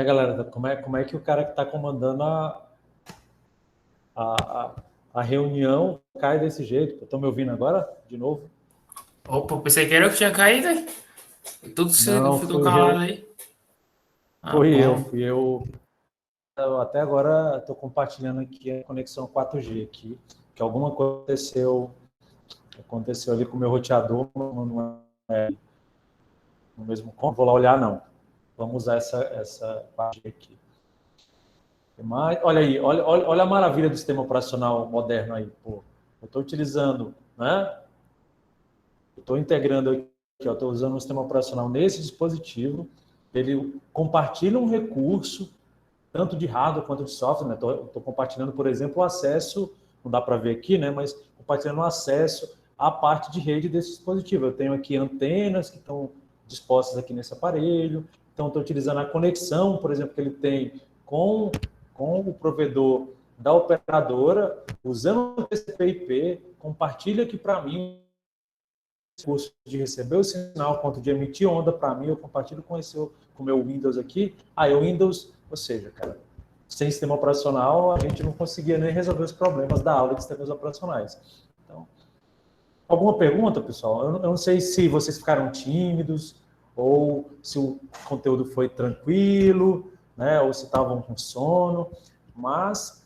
galera, como é que o cara que está comandando a reunião cai desse jeito? Estão me ouvindo agora, de novo? Opa, pensei que era eu que tinha caído, hein? Tudo Não, ficou fui calado eu. aí. Fui eu. Eu até agora estou compartilhando aqui a conexão 4G aqui, que alguma coisa aconteceu ali com o meu roteador, não é no mesmo ponto. Vou lá olhar, não. Vamos usar essa 4G aqui. Mas, olha aí, olha a maravilha do sistema operacional moderno aí. Pô, eu estou utilizando, né? Eu estou integrando aqui, estou usando um sistema operacional nesse dispositivo. Ele compartilha um recurso, tanto de hardware quanto de software. Né? Estou compartilhando, por exemplo, o acesso, não dá para ver aqui, né? Mas compartilhando o acesso à parte de rede desse dispositivo. Eu tenho aqui antenas que estão dispostas aqui nesse aparelho. Então, estou utilizando a conexão, por exemplo, que ele tem com o provedor da operadora, usando o TCP/IP, compartilha aqui para mim curso de receber o sinal quanto de emitir onda para mim, eu compartilho com o meu Windows aqui. O Windows, ou seja, cara, sem sistema operacional, a gente não conseguia nem resolver os problemas da aula de sistemas operacionais. Então, alguma pergunta, pessoal? Eu não sei se vocês ficaram tímidos, ou se o conteúdo foi tranquilo, né, ou se estavam com sono, mas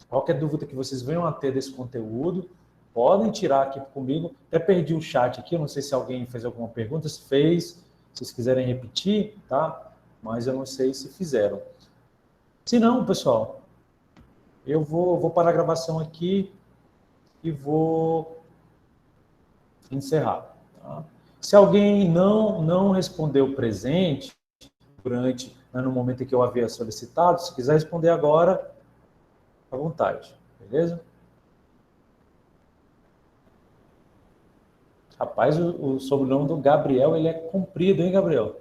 qualquer dúvida que vocês venham a ter desse conteúdo, podem tirar aqui comigo. Até perdi o chat aqui, eu não sei se alguém fez alguma pergunta, se fez, se vocês quiserem repetir, tá? Mas eu não sei se fizeram. Se não, pessoal, eu vou parar a gravação aqui e vou encerrar. Tá? Se alguém não respondeu presente no momento em que eu havia solicitado, se quiser responder agora, à vontade, beleza? Rapaz, o sobrenome do Gabriel, ele é comprido, hein, Gabriel?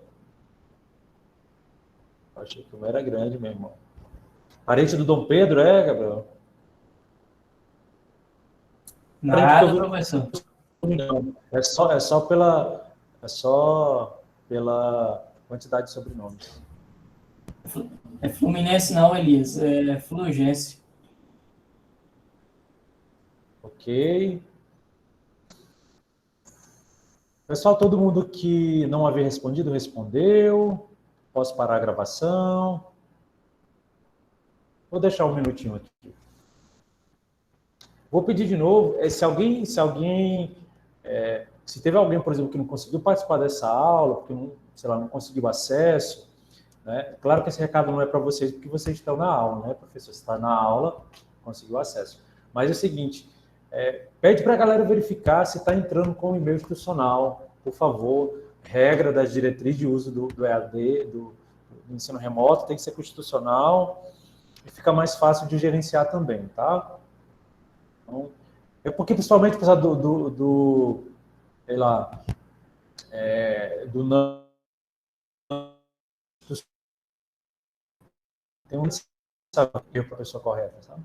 Eu achei que o meu era grande, meu irmão. Parente do Dom Pedro, Gabriel? Nada, professor. É só pela quantidade de sobrenomes. É Fluminense não, Elias. É Fluminense. Ok. Pessoal, todo mundo que não havia respondido, respondeu. Posso parar a gravação. Vou deixar um minutinho aqui. Vou pedir de novo, se teve alguém, por exemplo, que não conseguiu participar dessa aula, porque não conseguiu acesso, né? Claro que esse recado não é para vocês, porque vocês estão na aula, né, professor? Você está na aula, conseguiu acesso. Mas é o seguinte, pede para a galera verificar se está entrando com o e-mail institucional, por favor. Regra das diretrizes de uso do EAD, do ensino remoto, tem que ser constitucional e fica mais fácil de gerenciar também, tá? Então, porque principalmente por causa sei lá, do não, tem um sabe o professor correto, sabe?